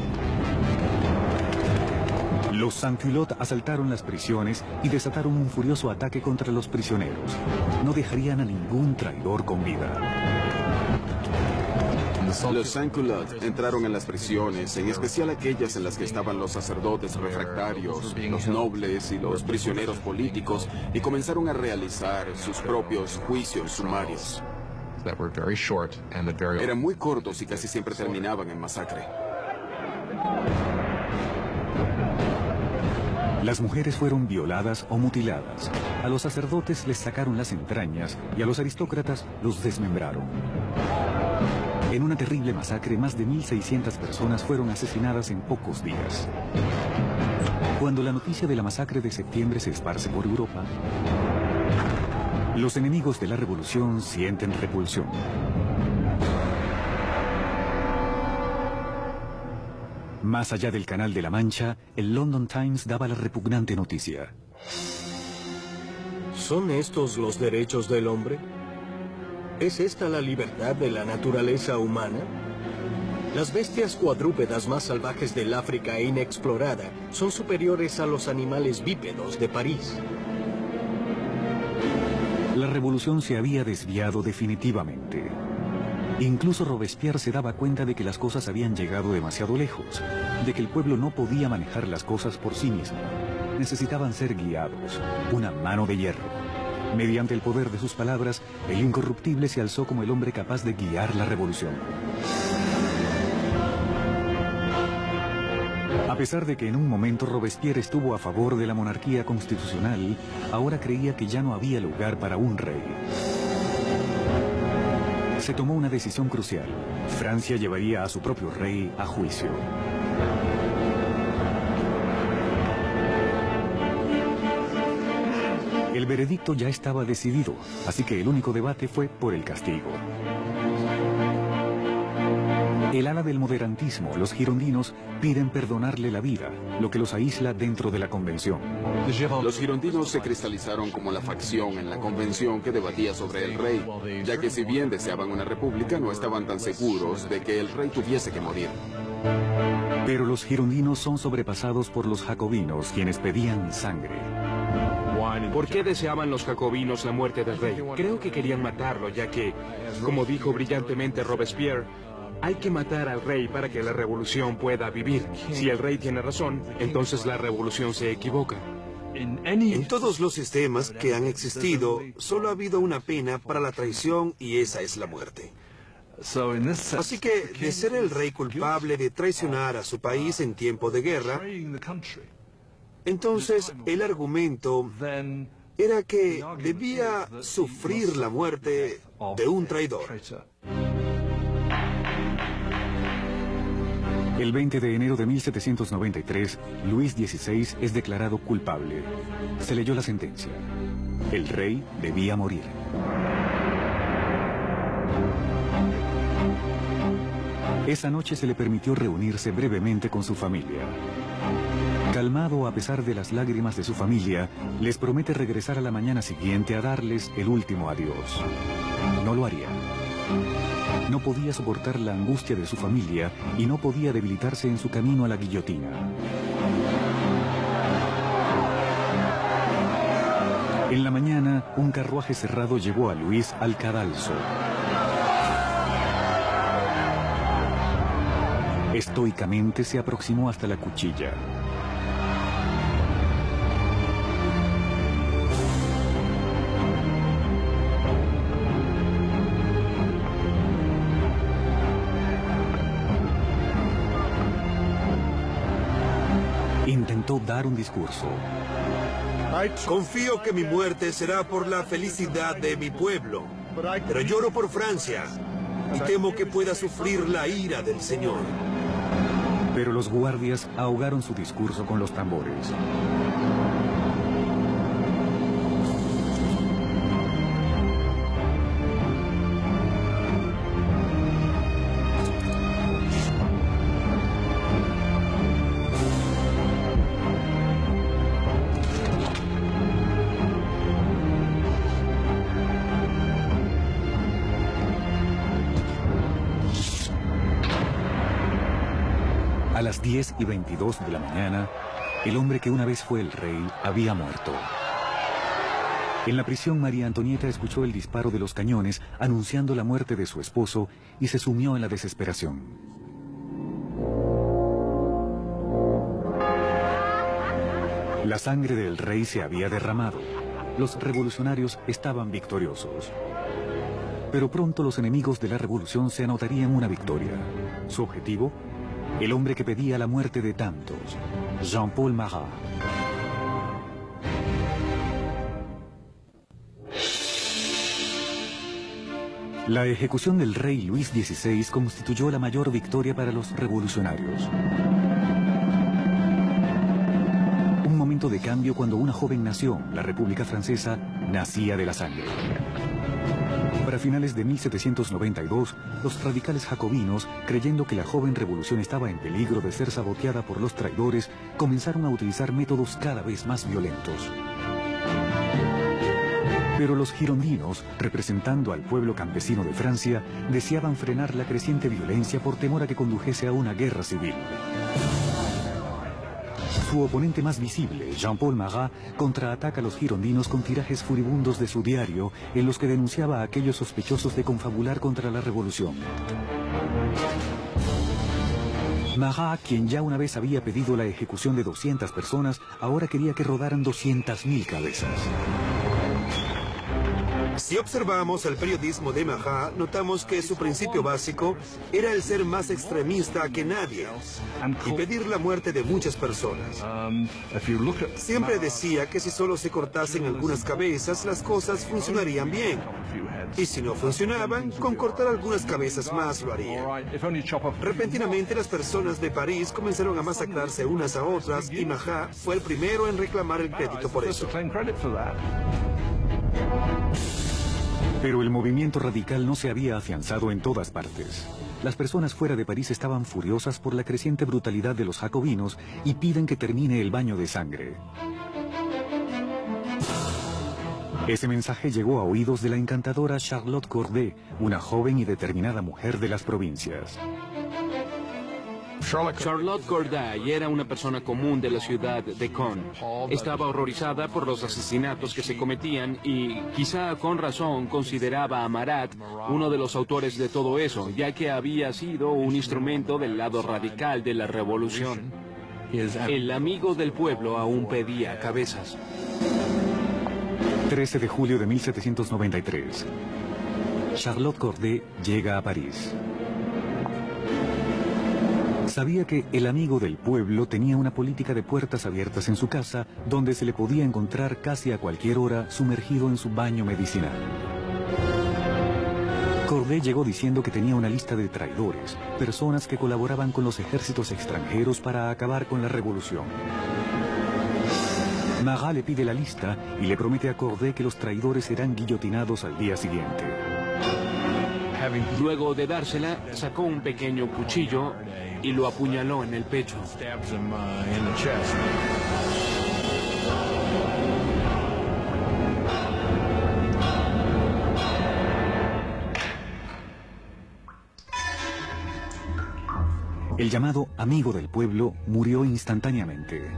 Los sans-culottes asaltaron las prisiones y desataron un furioso ataque contra los prisioneros. No dejarían a ningún traidor con vida. Los sans-culottes entraron en las prisiones, en especial aquellas en las que estaban los sacerdotes refractarios, los nobles y los prisioneros políticos, y comenzaron a realizar sus propios juicios sumarios. Eran muy cortos y casi siempre terminaban en masacre. Las mujeres fueron violadas o mutiladas. A los sacerdotes les sacaron las entrañas y a los aristócratas los desmembraron. En una terrible masacre, más de 1.600 personas fueron asesinadas en pocos días. Cuando la noticia de la masacre de septiembre se esparce por Europa, los enemigos de la revolución sienten repulsión. Más allá del Canal de la Mancha, el London Times daba la repugnante noticia. ¿Son estos los derechos del hombre? ¿Es esta la libertad de la naturaleza humana? Las bestias cuadrúpedas más salvajes del África inexplorada son superiores a los animales bípedos de París. La revolución se había desviado definitivamente. Incluso Robespierre se daba cuenta de que las cosas habían llegado demasiado lejos, de que el pueblo no podía manejar las cosas por sí mismo. Necesitaban ser guiados, una mano de hierro. Mediante el poder de sus palabras, el incorruptible se alzó como el hombre capaz de guiar la revolución. A pesar de que en un momento Robespierre estuvo a favor de la monarquía constitucional, ahora creía que ya no había lugar para un rey. Se tomó una decisión crucial. Francia llevaría a su propio rey a juicio. El veredicto ya estaba decidido, así que el único debate fue por el castigo. El ala del moderantismo, los girondinos, piden perdonarle la vida, lo que los aísla dentro de la convención. Los girondinos se cristalizaron como la facción en la convención que debatía sobre el rey, ya que si bien deseaban una república, no estaban tan seguros de que el rey tuviese que morir. Pero los girondinos son sobrepasados por los jacobinos, quienes pedían sangre. ¿Por qué deseaban los jacobinos la muerte del rey? Creo que querían matarlo, ya que, como dijo brillantemente Robespierre, hay que matar al rey para que la revolución pueda vivir. Si el rey tiene razón, entonces la revolución se equivoca. En todos los sistemas que han existido, solo ha habido una pena para la traición y esa es la muerte. Así que, de ser el rey culpable de traicionar a su país en tiempo de guerra, entonces el argumento era que debía sufrir la muerte de un traidor. El 20 de enero de 1793, Luis XVI es declarado culpable. Se leyó la sentencia. El rey debía morir. Esa noche se le permitió reunirse brevemente con su familia. Calmado a pesar de las lágrimas de su familia, les promete regresar a la mañana siguiente a darles el último adiós. No lo haría. No podía soportar la angustia de su familia y no podía debilitarse en su camino a la guillotina. En la mañana, un carruaje cerrado llevó a Luis al cadalso. Estoicamente se aproximó hasta la cuchilla. Intentó dar un discurso. Confío que mi muerte será por la felicidad de mi pueblo, pero lloro por Francia y temo que pueda sufrir la ira del Señor. Pero los guardias ahogaron su discurso con los tambores. A las 10:22 de la mañana, el hombre que una vez fue el rey había muerto. En la prisión, María Antonieta escuchó el disparo de los cañones anunciando la muerte de su esposo y se sumió en la desesperación. La sangre del rey se había derramado. Los revolucionarios estaban victoriosos. Pero pronto los enemigos de la revolución se anotarían una victoria. Su objetivo, el hombre que pedía la muerte de tantos, Jean-Paul Marat. La ejecución del rey Luis XVI constituyó la mayor victoria para los revolucionarios. Un momento de cambio cuando una joven nación, la República Francesa, nacía de la sangre. Para finales de 1792, los radicales jacobinos, creyendo que la joven revolución estaba en peligro de ser saboteada por los traidores, comenzaron a utilizar métodos cada vez más violentos. Pero los girondinos, representando al pueblo campesino de Francia, deseaban frenar la creciente violencia por temor a que condujese a una guerra civil. Su oponente más visible, Jean-Paul Marat, contraataca a los girondinos con tirajes furibundos de su diario, en los que denunciaba a aquellos sospechosos de confabular contra la revolución. Marat, quien ya una vez había pedido la ejecución de 200 personas, ahora quería que rodaran 200.000 cabezas. Si observamos el periodismo de Marat, notamos que su principio básico era el ser más extremista que nadie y pedir la muerte de muchas personas. Siempre decía que si solo se cortasen algunas cabezas, las cosas funcionarían bien. Y si no funcionaban, con cortar algunas cabezas más lo haría. Repentinamente las personas de París comenzaron a masacrarse unas a otras y Marat fue el primero en reclamar el crédito por eso. Pero el movimiento radical no se había afianzado en todas partes. Las personas fuera de París estaban furiosas por la creciente brutalidad de los jacobinos y piden que termine el baño de sangre. Ese mensaje llegó a oídos de la encantadora Charlotte Corday, una joven y determinada mujer de las provincias. Charlotte Corday era una persona común de la ciudad de Caen. Estaba horrorizada por los asesinatos que se cometían y, quizá con razón, consideraba a Marat uno de los autores de todo eso, ya que había sido un instrumento del lado radical de la revolución. El amigo del pueblo aún pedía cabezas. 13 de julio de 1793. Charlotte Corday llega a París. Sabía que el amigo del pueblo tenía una política de puertas abiertas en su casa, donde se le podía encontrar casi a cualquier hora sumergido en su baño medicinal. Corday llegó diciendo que tenía una lista de traidores, personas que colaboraban con los ejércitos extranjeros para acabar con la revolución. Marat le pide la lista y le promete a Corday que los traidores serán guillotinados al día siguiente. Luego de dársela, sacó un pequeño cuchillo y lo apuñaló en el pecho. El llamado amigo del pueblo murió instantáneamente.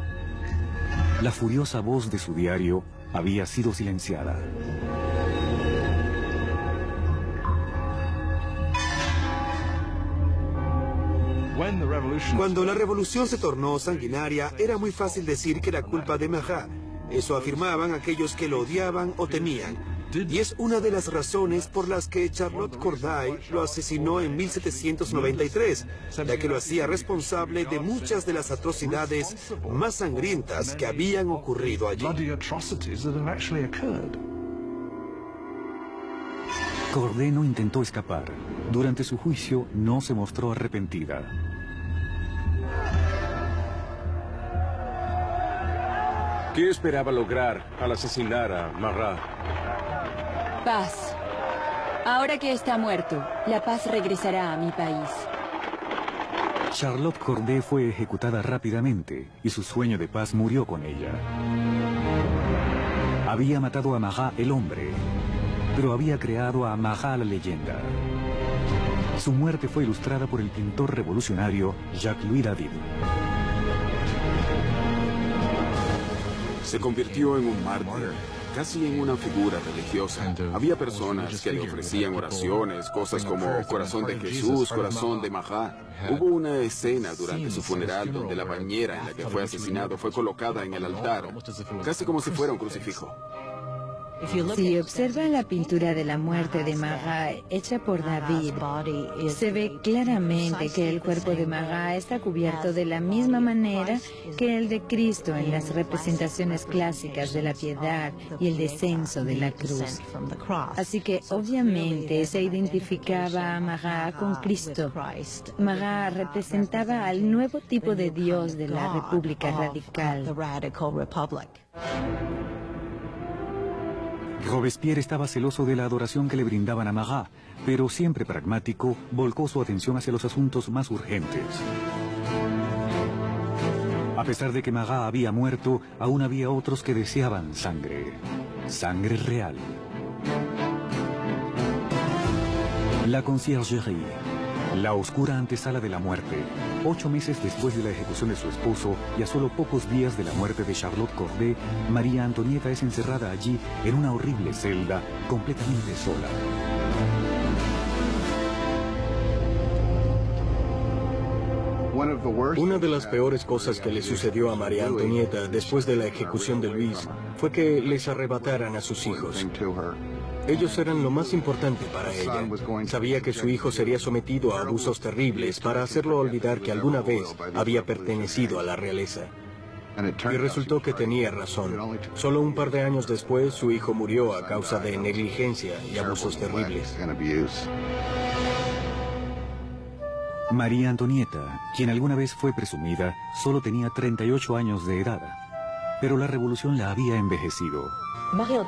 La furiosa voz de su diario había sido silenciada. Cuando la revolución se tornó sanguinaria, era muy fácil decir que era culpa de Marat. Eso afirmaban aquellos que lo odiaban o temían. Y es una de las razones por las que Charlotte Corday lo asesinó en 1793, ya que lo hacía responsable de muchas de las atrocidades más sangrientas que habían ocurrido allí. Corday no intentó escapar. Durante su juicio no se mostró arrepentida. ¿Qué esperaba lograr al asesinar a Marat? Paz. Ahora que está muerto, la paz regresará a mi país. Charlotte Corday fue ejecutada rápidamente y su sueño de paz murió con ella. Había matado a Marat el hombre, pero había creado a Marat la leyenda. Su muerte fue ilustrada por el pintor revolucionario Jacques-Louis David. Se convirtió en un mártir. casi en una figura religiosa. Había personas que le ofrecían oraciones, cosas como Corazón de Jesús, Corazón de Mahat. Hubo una escena durante su funeral donde la bañera en la que fue asesinado fue colocada en el altar, casi como si fuera un crucifijo. Si observa la pintura de la muerte de Mahat hecha por David, se ve claramente que el cuerpo de Mahat está cubierto de la misma manera que el de Cristo en las representaciones clásicas de la piedad y el descenso de la cruz. Así que obviamente se identificaba a Mahat con Cristo. Mahat representaba al nuevo tipo de Dios de la República Radical. Robespierre estaba celoso de la adoración que le brindaban a Marat, pero siempre pragmático, volcó su atención hacia los asuntos más urgentes. A pesar de que Marat había muerto, aún había otros que deseaban sangre. Sangre real. La Conciergerie. La oscura antesala de la muerte. 8 meses después de la ejecución de su esposo y a solo pocos días de la muerte de Charlotte Corday, María Antonieta es encerrada allí en una horrible celda, completamente sola. Una de las peores cosas que le sucedió a María Antonieta después de la ejecución de Luis fue que les arrebataran a sus hijos. Ellos eran lo más importante para ella. Sabía que su hijo sería sometido a abusos terribles para hacerlo olvidar que alguna vez había pertenecido a la realeza. Y resultó que tenía razón. Solo un par de años después, su hijo murió a causa de negligencia y abusos terribles. María Antonieta, quien alguna vez fue presumida, solo tenía 38 años de edad. Pero la revolución la había envejecido. María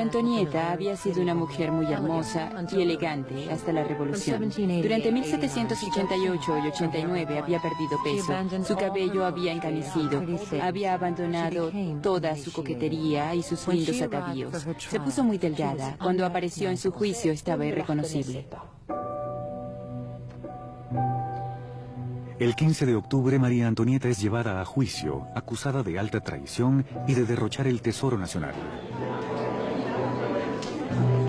Antonieta había sido una mujer muy hermosa y elegante hasta la revolución. Durante 1788 y 89 había perdido peso, su cabello había encanecido, había abandonado toda su coquetería y sus lindos atavíos. Se puso muy delgada. Cuando apareció en su juicio estaba irreconocible. El 15 de octubre, María Antonieta es llevada a juicio, acusada de alta traición y de derrochar el tesoro nacional.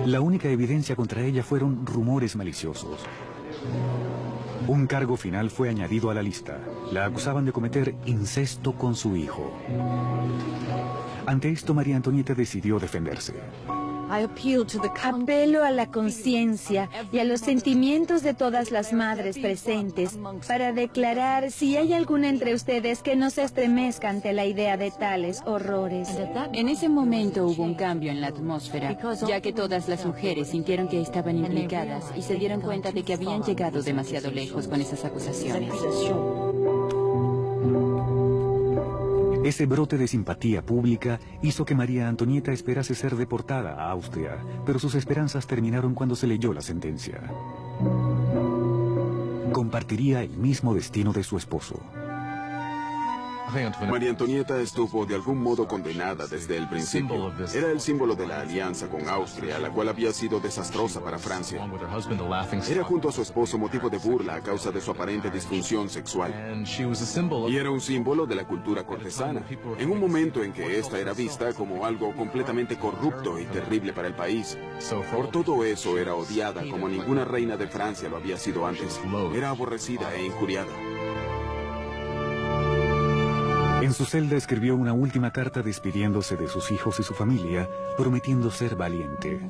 La única evidencia contra ella fueron rumores maliciosos. Un cargo final fue añadido a la lista. La acusaban de cometer incesto con su hijo. Ante esto, María Antonieta decidió defenderse. Apelo a la conciencia y a los sentimientos de todas las madres presentes para declarar si hay alguna entre ustedes que no se estremezca ante la idea de tales horrores. En ese momento hubo un cambio en la atmósfera, ya que todas las mujeres sintieron que estaban implicadas y se dieron cuenta de que habían llegado demasiado lejos con esas acusaciones. Ese brote de simpatía pública hizo que María Antonieta esperase ser deportada a Austria, pero sus esperanzas terminaron cuando se leyó la sentencia. Compartiría el mismo destino de su esposo. María Antonieta estuvo de algún modo condenada desde el principio. Era el símbolo de la alianza con Austria, la cual había sido desastrosa para Francia. Era junto a su esposo motivo de burla a causa de su aparente disfunción sexual. Y era un símbolo de la cultura cortesana, en un momento en que esta era vista como algo completamente corrupto y terrible para el país. Por todo eso era odiada como ninguna reina de Francia lo había sido antes. Era aborrecida e injuriada. En su celda escribió una última carta despidiéndose de sus hijos y su familia, prometiendo ser valiente.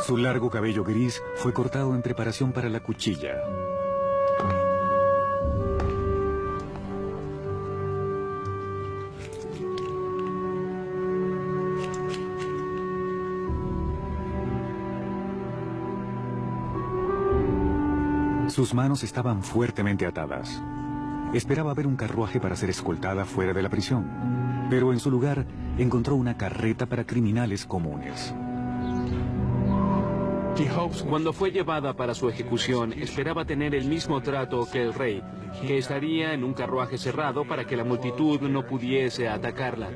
Su largo cabello gris fue cortado en preparación para la cuchilla. Sus manos estaban fuertemente atadas. Esperaba ver un carruaje para ser escoltada fuera de la prisión, pero en su lugar encontró una carreta para criminales comunes. Cuando fue llevada para su ejecución, esperaba tener el mismo trato que el rey, que estaría en un carruaje cerrado para que la multitud no pudiese atacarla.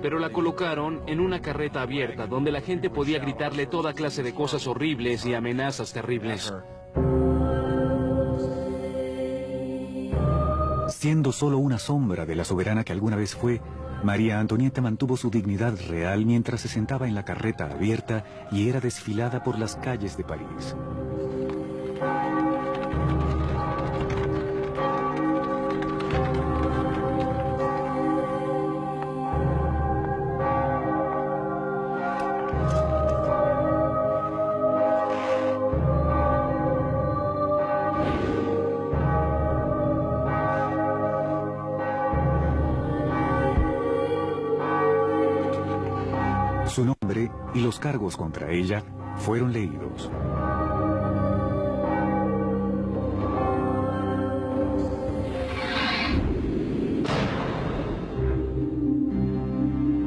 Pero la colocaron en una carreta abierta, donde la gente podía gritarle toda clase de cosas horribles y amenazas terribles. Siendo solo una sombra de la soberana que alguna vez fue, María Antonieta mantuvo su dignidad real mientras se sentaba en la carreta abierta y era desfilada por las calles de París. Su nombre y los cargos contra ella fueron leídos.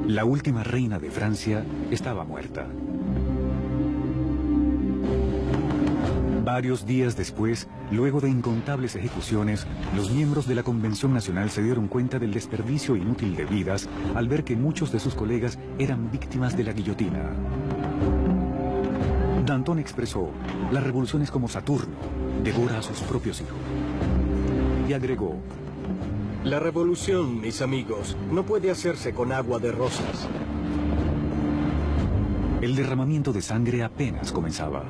La última reina de Francia estaba muerta. Varios días después, luego de incontables ejecuciones, los miembros de la Convención Nacional se dieron cuenta del desperdicio inútil de vidas al ver que muchos de sus colegas eran víctimas de la guillotina. Danton expresó: la revolución es como Saturno, devora a sus propios hijos. Y agregó: la revolución, mis amigos, no puede hacerse con agua de rosas. El derramamiento de sangre apenas comenzaba.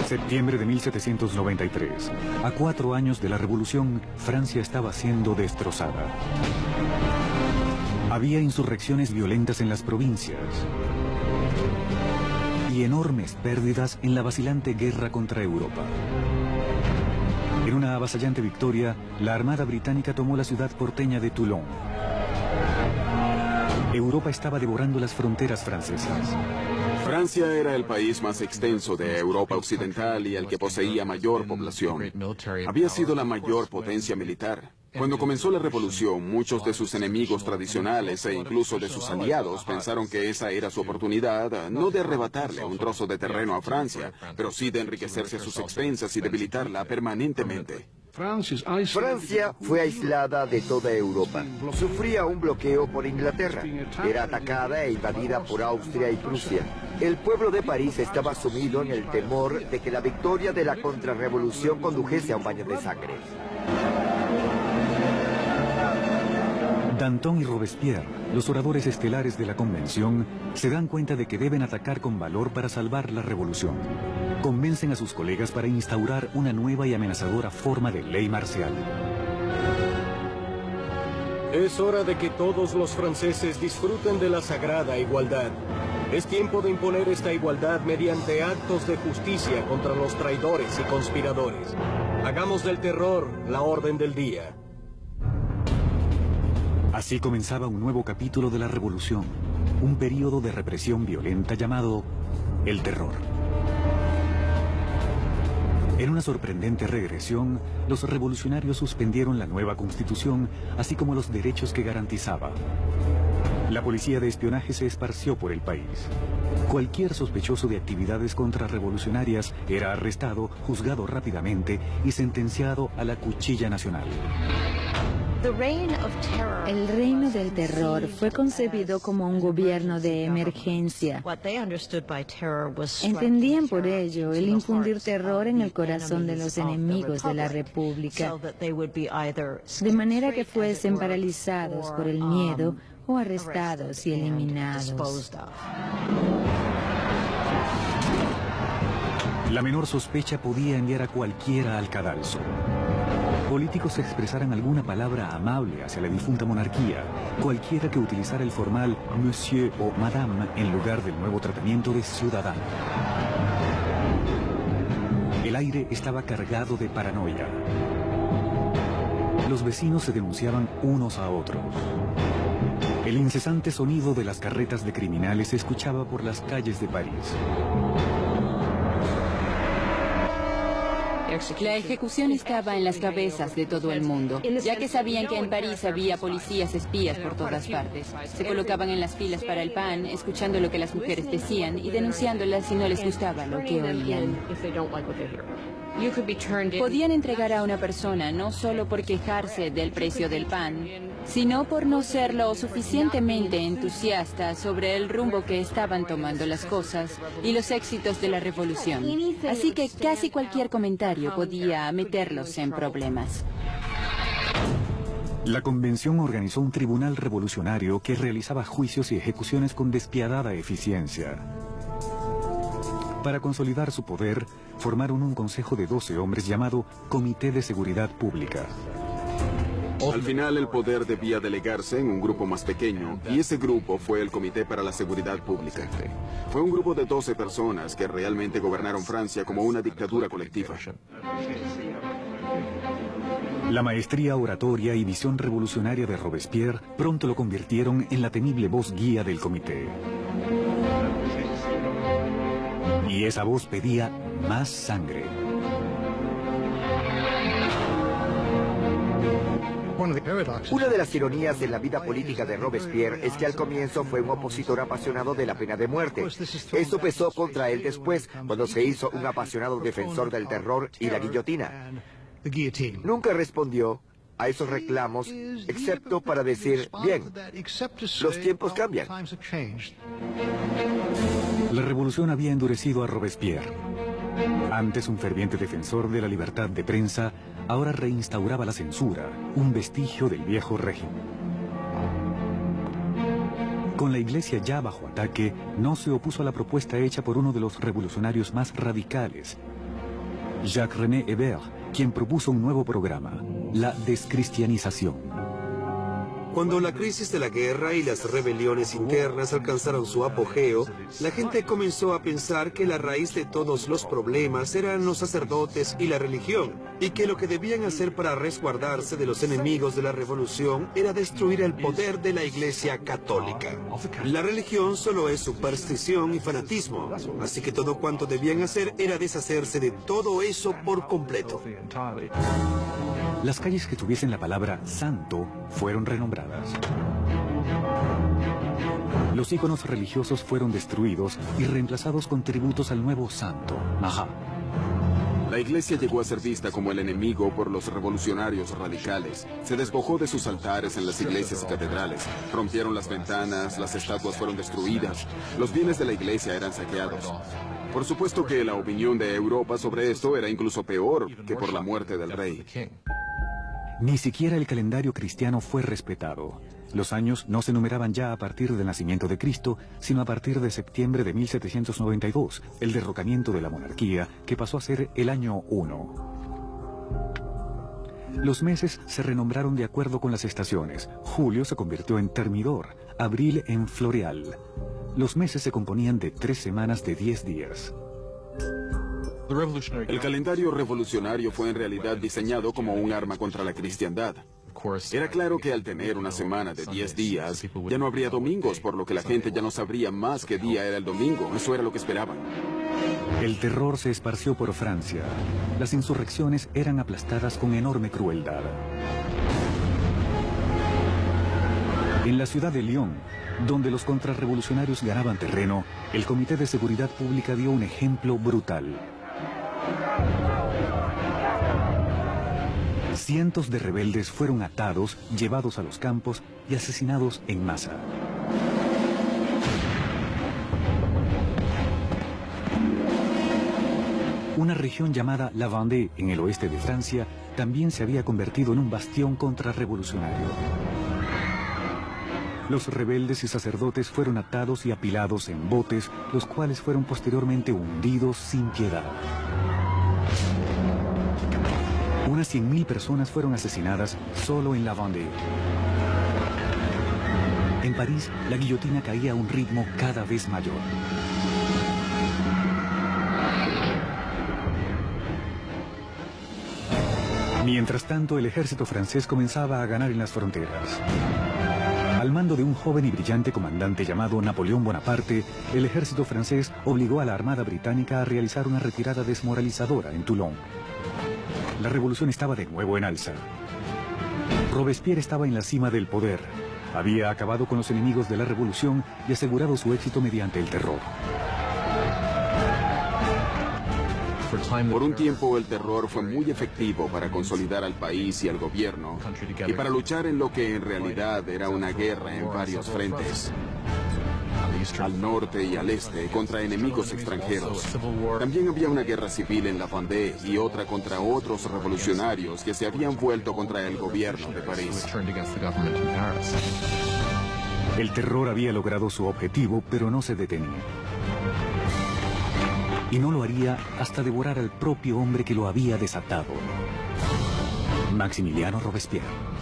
Septiembre de 1793. A 4 años de la revolución, Francia estaba siendo destrozada. Había insurrecciones violentas en las provincias y enormes pérdidas en la vacilante guerra contra Europa. En una avasallante victoria, la Armada británica tomó la ciudad porteña de Toulon. Europa estaba devorando las fronteras francesas. Francia era el país más extenso de Europa Occidental y el que poseía mayor población. Había sido la mayor potencia militar. Cuando comenzó la revolución, muchos de sus enemigos tradicionales e incluso de sus aliados pensaron que esa era su oportunidad, no de arrebatarle un trozo de terreno a Francia, pero sí de enriquecerse a sus expensas y debilitarla permanentemente. Francia fue aislada de toda Europa. Sufría un bloqueo por Inglaterra. Era atacada e invadida por Austria y Prusia. El pueblo de París estaba sumido en el temor de que la victoria de la contrarrevolución condujese a un baño de sangre. Danton y Robespierre, los oradores estelares de la Convención, se dan cuenta de que deben atacar con valor para salvar la revolución. Convencen a sus colegas para instaurar una nueva y amenazadora forma de ley marcial. Es hora de que todos los franceses disfruten de la sagrada igualdad. Es tiempo de imponer esta igualdad mediante actos de justicia contra los traidores y conspiradores. Hagamos del terror la orden del día. Así comenzaba un nuevo capítulo de la revolución, un período de represión violenta llamado el terror. En una sorprendente regresión, los revolucionarios suspendieron la nueva constitución, así como los derechos que garantizaba. La policía de espionaje se esparció por el país. Cualquier sospechoso de actividades contrarrevolucionarias era arrestado, juzgado rápidamente y sentenciado a la cuchilla nacional. El reino del terror fue concebido como un gobierno de emergencia. Entendían por ello el infundir terror en el corazón de los enemigos de la República, de manera que fuesen paralizados por el miedo o arrestados y eliminados. La menor sospecha podía enviar a cualquiera al cadalso. Políticos expresaran alguna palabra amable hacia la difunta monarquía, cualquiera que utilizara el formal monsieur o madame en lugar del nuevo tratamiento de ciudadano. El aire estaba cargado de paranoia. Los vecinos se denunciaban unos a otros. El incesante sonido de las carretas de criminales se escuchaba por las calles de París. La ejecución estaba en las cabezas de todo el mundo, ya que sabían que en París había policías espías por todas partes. Se colocaban en las filas para el pan, escuchando lo que las mujeres decían y denunciándolas si no les gustaba lo que oían. Podían entregar a una persona no solo por quejarse del precio del pan, sino por no ser lo suficientemente entusiasta sobre el rumbo que estaban tomando las cosas y los éxitos de la revolución. Así que casi cualquier comentario podía meterlos en problemas. La convención organizó un tribunal revolucionario que realizaba juicios y ejecuciones con despiadada eficiencia. Para consolidar su poder, formaron un consejo de 12 hombres llamado Comité de Seguridad Pública. Al final el poder debía delegarse en un grupo más pequeño, y ese grupo fue el Comité para la Seguridad Pública. Fue un grupo de 12 personas que realmente gobernaron Francia como una dictadura colectiva. La maestría oratoria y visión revolucionaria de Robespierre pronto lo convirtieron en la temible voz guía del comité. Y esa voz pedía más sangre. Una de las ironías en la vida política de Robespierre es que al comienzo fue un opositor apasionado de la pena de muerte. Esto pesó contra él después, cuando se hizo un apasionado defensor del terror y la guillotina. Nunca respondió a esos reclamos, excepto para decir, bien, los tiempos cambian. La revolución había endurecido a Robespierre. Antes un ferviente defensor de la libertad de prensa, ahora reinstauraba la censura, un vestigio del viejo régimen. Con la iglesia ya bajo ataque, no se opuso a la propuesta hecha por uno de los revolucionarios más radicales, Jacques-René Hébert, quien propuso un nuevo programa, la descristianización. Cuando la crisis de la guerra y las rebeliones internas alcanzaron su apogeo, la gente comenzó a pensar que la raíz de todos los problemas eran los sacerdotes y la religión, y que lo que debían hacer para resguardarse de los enemigos de la revolución era destruir el poder de la Iglesia católica. La religión solo es superstición y fanatismo, así que todo cuanto debían hacer era deshacerse de todo eso por completo. Las calles que tuviesen la palabra santo fueron renombradas. Los íconos religiosos fueron destruidos y reemplazados con tributos al nuevo santo, Mahat. La iglesia llegó a ser vista como el enemigo por los revolucionarios radicales. Se despojó de sus altares en las iglesias y catedrales. Rompieron las ventanas, las estatuas fueron destruidas. Los bienes de la iglesia eran saqueados. Por supuesto que la opinión de Europa sobre esto era incluso peor que por la muerte del rey. Ni siquiera el calendario cristiano fue respetado. Los años no se numeraban ya a partir del nacimiento de Cristo, sino a partir de septiembre de 1792, el derrocamiento de la monarquía, que pasó a ser el año 1. Los meses se renombraron de acuerdo con las estaciones. Julio se convirtió en Termidor, abril en Floreal. Los meses se componían de 3 semanas de 10 días. El calendario revolucionario fue en realidad diseñado como un arma contra la cristiandad. Era claro que al tener una semana de 10 días, ya no habría domingos, por lo que la gente ya no sabría más qué día era el domingo. Eso era lo que esperaban. El terror se esparció por Francia. Las insurrecciones eran aplastadas con enorme crueldad. En la ciudad de Lyon, donde los contrarrevolucionarios ganaban terreno, el Comité de Seguridad Pública dio un ejemplo brutal. Cientos de rebeldes fueron atados, llevados a los campos y asesinados en masa. Una región llamada La Vendée, en el oeste de Francia, también se había convertido en un bastión contrarrevolucionario. Los rebeldes y sacerdotes fueron atados y apilados en botes, los cuales fueron posteriormente hundidos sin piedad. Unas 100.000 personas fueron asesinadas solo en La Vendée. En París, la guillotina caía a un ritmo cada vez mayor. Mientras tanto, el ejército francés comenzaba a ganar en las fronteras. Al mando de un joven y brillante comandante llamado Napoleón Bonaparte, el ejército francés obligó a la Armada Británica a realizar una retirada desmoralizadora en Toulon. la revolución estaba de nuevo en alza. Robespierre estaba en la cima del poder. Había acabado con los enemigos de la revolución y asegurado su éxito mediante el terror. Por un tiempo el terror fue muy efectivo para consolidar al país y al gobierno y para luchar en lo que en realidad era una guerra en varios frentes. Al norte y al este contra enemigos extranjeros. También había una guerra civil en La Vendée y otra contra otros revolucionarios que se habían vuelto contra el gobierno de París. El terror había logrado su objetivo, pero no se detenía. Y no lo haría hasta devorar al propio hombre que lo había desatado. Maximiliano Robespierre.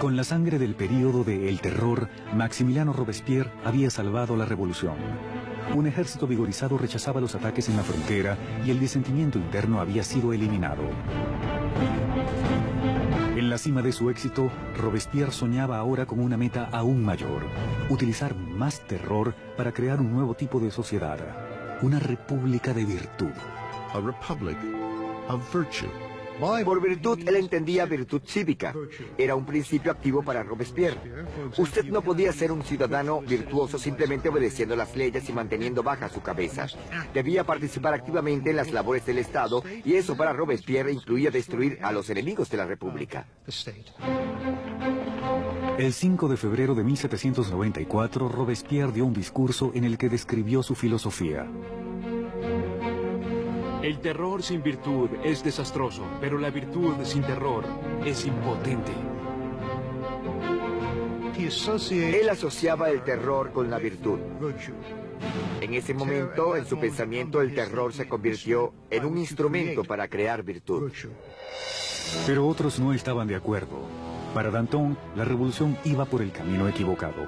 Con la sangre del período de El Terror, Maximiliano Robespierre había salvado la revolución. Un ejército vigorizado rechazaba los ataques en la frontera y el disentimiento interno había sido eliminado. En la cima de su éxito, Robespierre soñaba ahora con una meta aún mayor: utilizar más terror para crear un nuevo tipo de sociedad, una república de virtud. A republic of virtue. Por virtud, él entendía virtud cívica. Era un principio activo para Robespierre. Usted no podía ser un ciudadano virtuoso simplemente obedeciendo las leyes y manteniendo baja su cabeza. Debía participar activamente en las labores del Estado, y eso para Robespierre incluía destruir a los enemigos de la República. El 5 de febrero de 1794, Robespierre dio un discurso en el que describió su filosofía. El terror sin virtud es desastroso, pero la virtud sin terror es impotente. Él asociaba el terror con la virtud. En ese momento, en su pensamiento, el terror se convirtió en un instrumento para crear virtud. Pero otros no estaban de acuerdo. Para Danton, la revolución iba por el camino equivocado.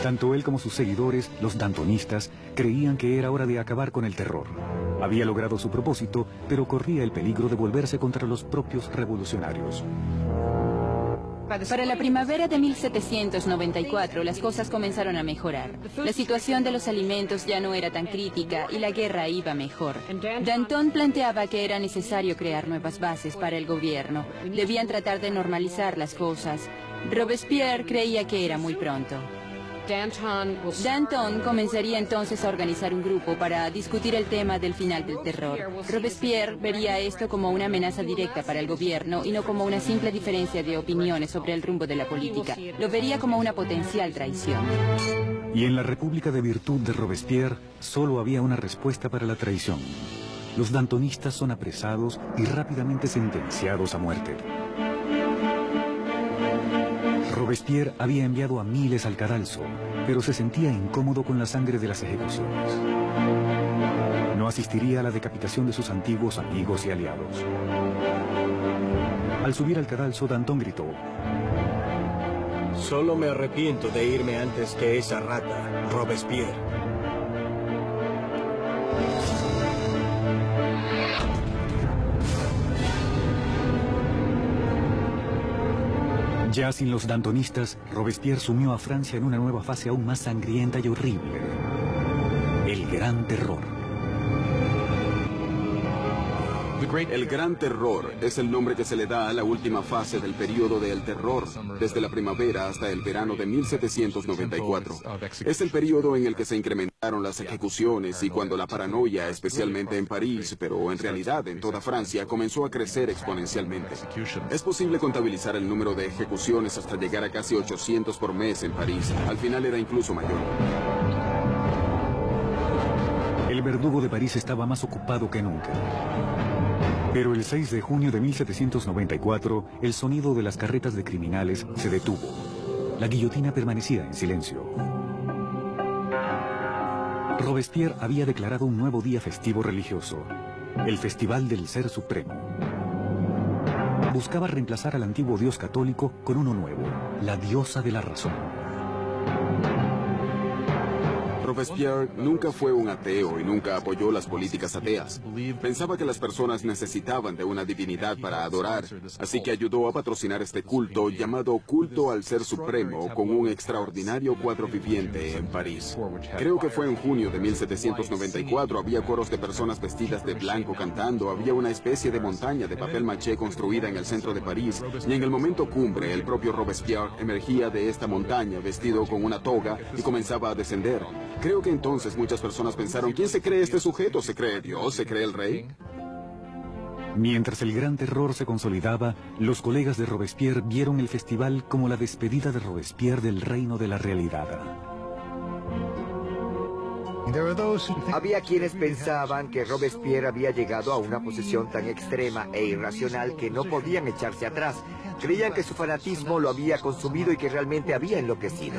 Tanto él como sus seguidores, los dantonistas, creían que era hora de acabar con el terror. Había logrado su propósito, pero corría el peligro de volverse contra los propios revolucionarios. Para la primavera de 1794, las cosas comenzaron a mejorar. La situación de los alimentos ya no era tan crítica y la guerra iba mejor. Danton planteaba que era necesario crear nuevas bases para el gobierno. Debían tratar de normalizar las cosas. Robespierre creía que era muy pronto. Danton comenzaría entonces a organizar un grupo para discutir el tema del final del terror. Robespierre vería esto como una amenaza directa para el gobierno y no como una simple diferencia de opiniones sobre el rumbo de la política. Lo vería como una potencial traición. Y en la República de Virtud de Robespierre solo había una respuesta para la traición. Los dantonistas son apresados y rápidamente sentenciados a muerte. Robespierre había enviado a miles al cadalso, pero se sentía incómodo con la sangre de las ejecuciones. No asistiría a la decapitación de sus antiguos amigos y aliados. Al subir al cadalso, Danton gritó: Solo me arrepiento de irme antes que esa rata, Robespierre. Ya sin los dantonistas, Robespierre sumió a Francia en una nueva fase aún más sangrienta y horrible: el Gran Terror. El Gran Terror es el nombre que se le da a la última fase del periodo del terror, desde la primavera hasta el verano de 1794. Es el periodo en el que se incrementaron las ejecuciones y cuando la paranoia, especialmente en París, pero en realidad en toda Francia, comenzó a crecer exponencialmente. Es posible contabilizar el número de ejecuciones hasta llegar a casi 800 por mes en París. Al final era incluso mayor. El verdugo de París estaba más ocupado que nunca. Pero el 6 de junio de 1794, el sonido de las carretas de criminales se detuvo. La guillotina permanecía en silencio. Robespierre había declarado un nuevo día festivo religioso, el Festival del Ser Supremo. Buscaba reemplazar al antiguo dios católico con uno nuevo, la diosa de la razón. Robespierre nunca fue un ateo y nunca apoyó las políticas ateas. Pensaba que las personas necesitaban de una divinidad para adorar, así que ayudó a patrocinar este culto llamado Culto al Ser Supremo con un extraordinario cuadro viviente en París. Creo que fue en junio de 1794, había coros de personas vestidas de blanco cantando, había una especie de montaña de papel maché construida en el centro de París, y en el momento cumbre el propio Robespierre emergía de esta montaña vestido con una toga y comenzaba a descender. Creo que entonces muchas personas pensaron, ¿quién se cree este sujeto? ¿Se cree Dios? ¿Se cree el rey? Mientras el gran terror se consolidaba, los colegas de Robespierre vieron el festival como la despedida de Robespierre del reino de la realidad. Había quienes pensaban que Robespierre había llegado a una posición tan extrema e irracional que no podían echarse atrás. Creían que su fanatismo lo había consumido y que realmente había enloquecido.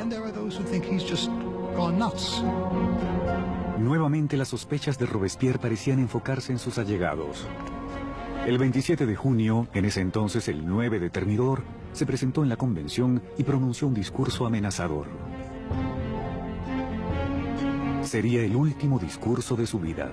Nuevamente las sospechas de Robespierre parecían enfocarse en sus allegados. El 27 de junio, en ese entonces el 9 de Thermidor, se presentó en la convención y pronunció un discurso amenazador. Sería el último discurso de su vida.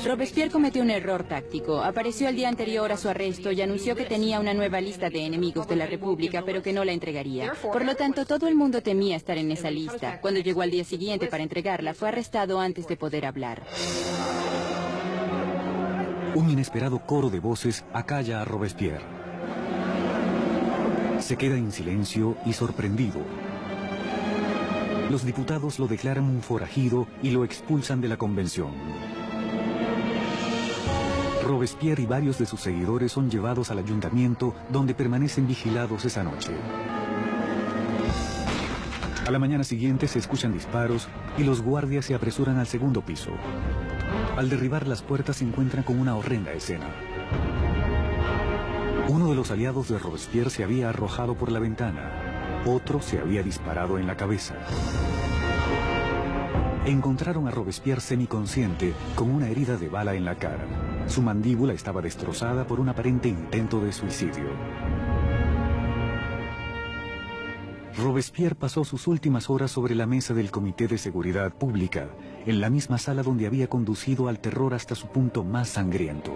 Robespierre cometió un error táctico. Apareció el día anterior a su arresto y anunció que tenía una nueva lista de enemigos de la República, pero que no la entregaría. Por lo tanto, todo el mundo temía estar en esa lista. Cuando llegó al día siguiente para entregarla, fue arrestado antes de poder hablar. Un inesperado coro de voces acalla a Robespierre. Se queda en silencio y sorprendido. Los diputados lo declaran un forajido y lo expulsan de la convención. Robespierre y varios de sus seguidores son llevados al ayuntamiento, donde permanecen vigilados esa noche. A la mañana siguiente se escuchan disparos y los guardias se apresuran al segundo piso. Al derribar las puertas se encuentran con una horrenda escena. Uno de los aliados de Robespierre se había arrojado por la ventana. Otro se había disparado en la cabeza. Encontraron a Robespierre semiconsciente, con una herida de bala en la cara. Su mandíbula estaba destrozada por un aparente intento de suicidio. Robespierre pasó sus últimas horas sobre la mesa del Comité de Seguridad Pública, en la misma sala donde había conducido al terror hasta su punto más sangriento.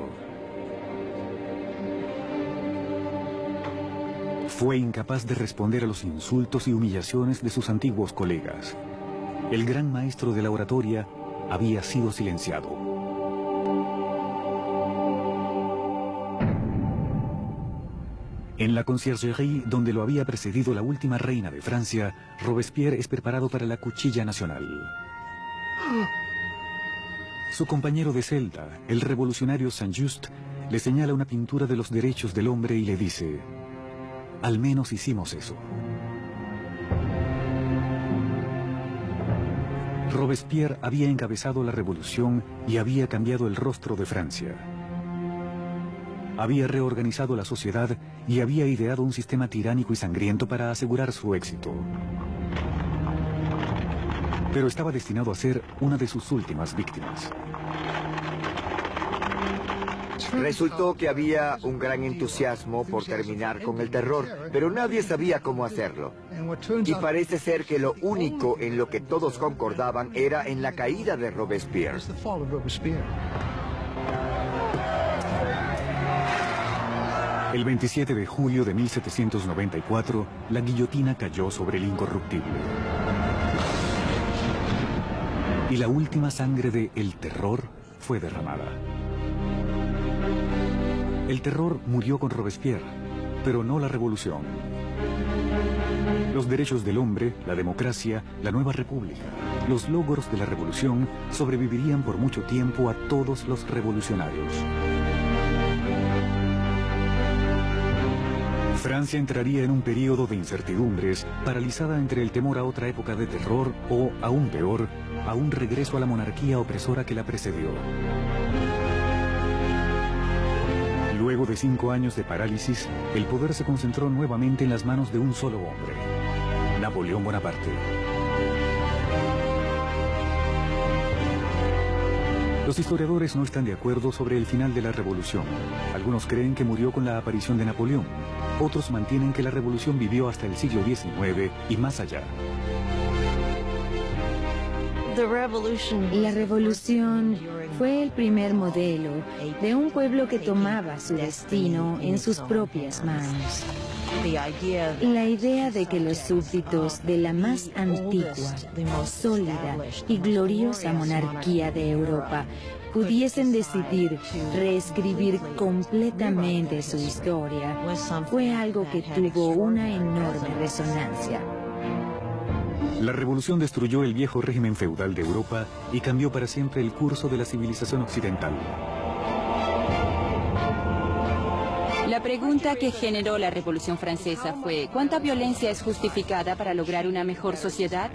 Fue incapaz de responder a los insultos y humillaciones de sus antiguos colegas. El gran maestro de la oratoria había sido silenciado. En la conciergerie, donde lo había precedido la última reina de Francia, Robespierre es preparado para la cuchilla nacional. Su compañero de celda, el revolucionario Saint-Just, le señala una pintura de los derechos del hombre y le dice: al menos hicimos eso. Robespierre había encabezado la revolución y había cambiado el rostro de Francia. Había reorganizado la sociedad y había ideado un sistema tiránico y sangriento para asegurar su éxito. Pero estaba destinado a ser una de sus últimas víctimas. Resultó que había un gran entusiasmo por terminar con el terror, pero nadie sabía cómo hacerlo. Y parece ser que lo único en lo que todos concordaban era en la caída de Robespierre. El 27 de julio de 1794, la guillotina cayó sobre el incorruptible. Y la última sangre de El Terror fue derramada. El terror murió con Robespierre, pero no la revolución. Los derechos del hombre, la democracia, la nueva república, los logros de la revolución sobrevivirían por mucho tiempo a todos los revolucionarios. Francia entraría en un período de incertidumbres, paralizada entre el temor a otra época de terror o, aún peor, a un regreso a la monarquía opresora que la precedió. Luego de 5 años de parálisis, el poder se concentró nuevamente en las manos de un solo hombre: Napoleón Bonaparte. Los historiadores no están de acuerdo sobre el final de la revolución. Algunos creen que murió con la aparición de Napoleón. Otros mantienen que la revolución vivió hasta el siglo XIX y más allá. La revolución fue el primer modelo de un pueblo que tomaba su destino en sus propias manos. La idea de que los súbditos de la más antigua, sólida y gloriosa monarquía de Europa pudiesen decidir reescribir completamente su historia fue algo que tuvo una enorme resonancia. La revolución destruyó el viejo régimen feudal de Europa y cambió para siempre el curso de la civilización occidental. La pregunta que generó la Revolución Francesa fue: ¿cuánta violencia es justificada para lograr una mejor sociedad?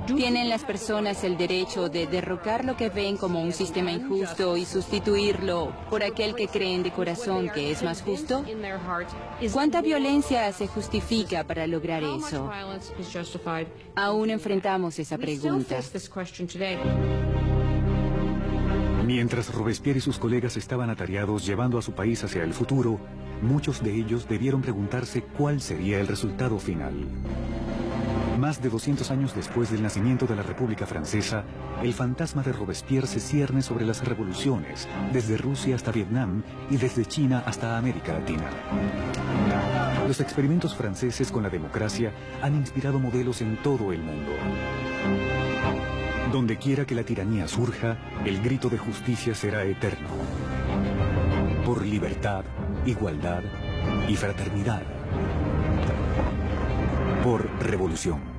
¿Tienen las personas el derecho de derrocar lo que ven como un sistema injusto y sustituirlo por aquel que creen de corazón que es más justo? ¿Cuánta violencia se justifica para lograr eso? Aún enfrentamos esa pregunta. Mientras Robespierre y sus colegas estaban atareados llevando a su país hacia el futuro, muchos de ellos debieron preguntarse cuál sería el resultado final. Más de 200 años después del nacimiento de la República Francesa, el fantasma de Robespierre se cierne sobre las revoluciones, desde Rusia hasta Vietnam y desde China hasta América Latina. Los experimentos franceses con la democracia han inspirado modelos en todo el mundo. Donde quiera que la tiranía surja, el grito de justicia será eterno. Por libertad, igualdad y fraternidad. Por revolución.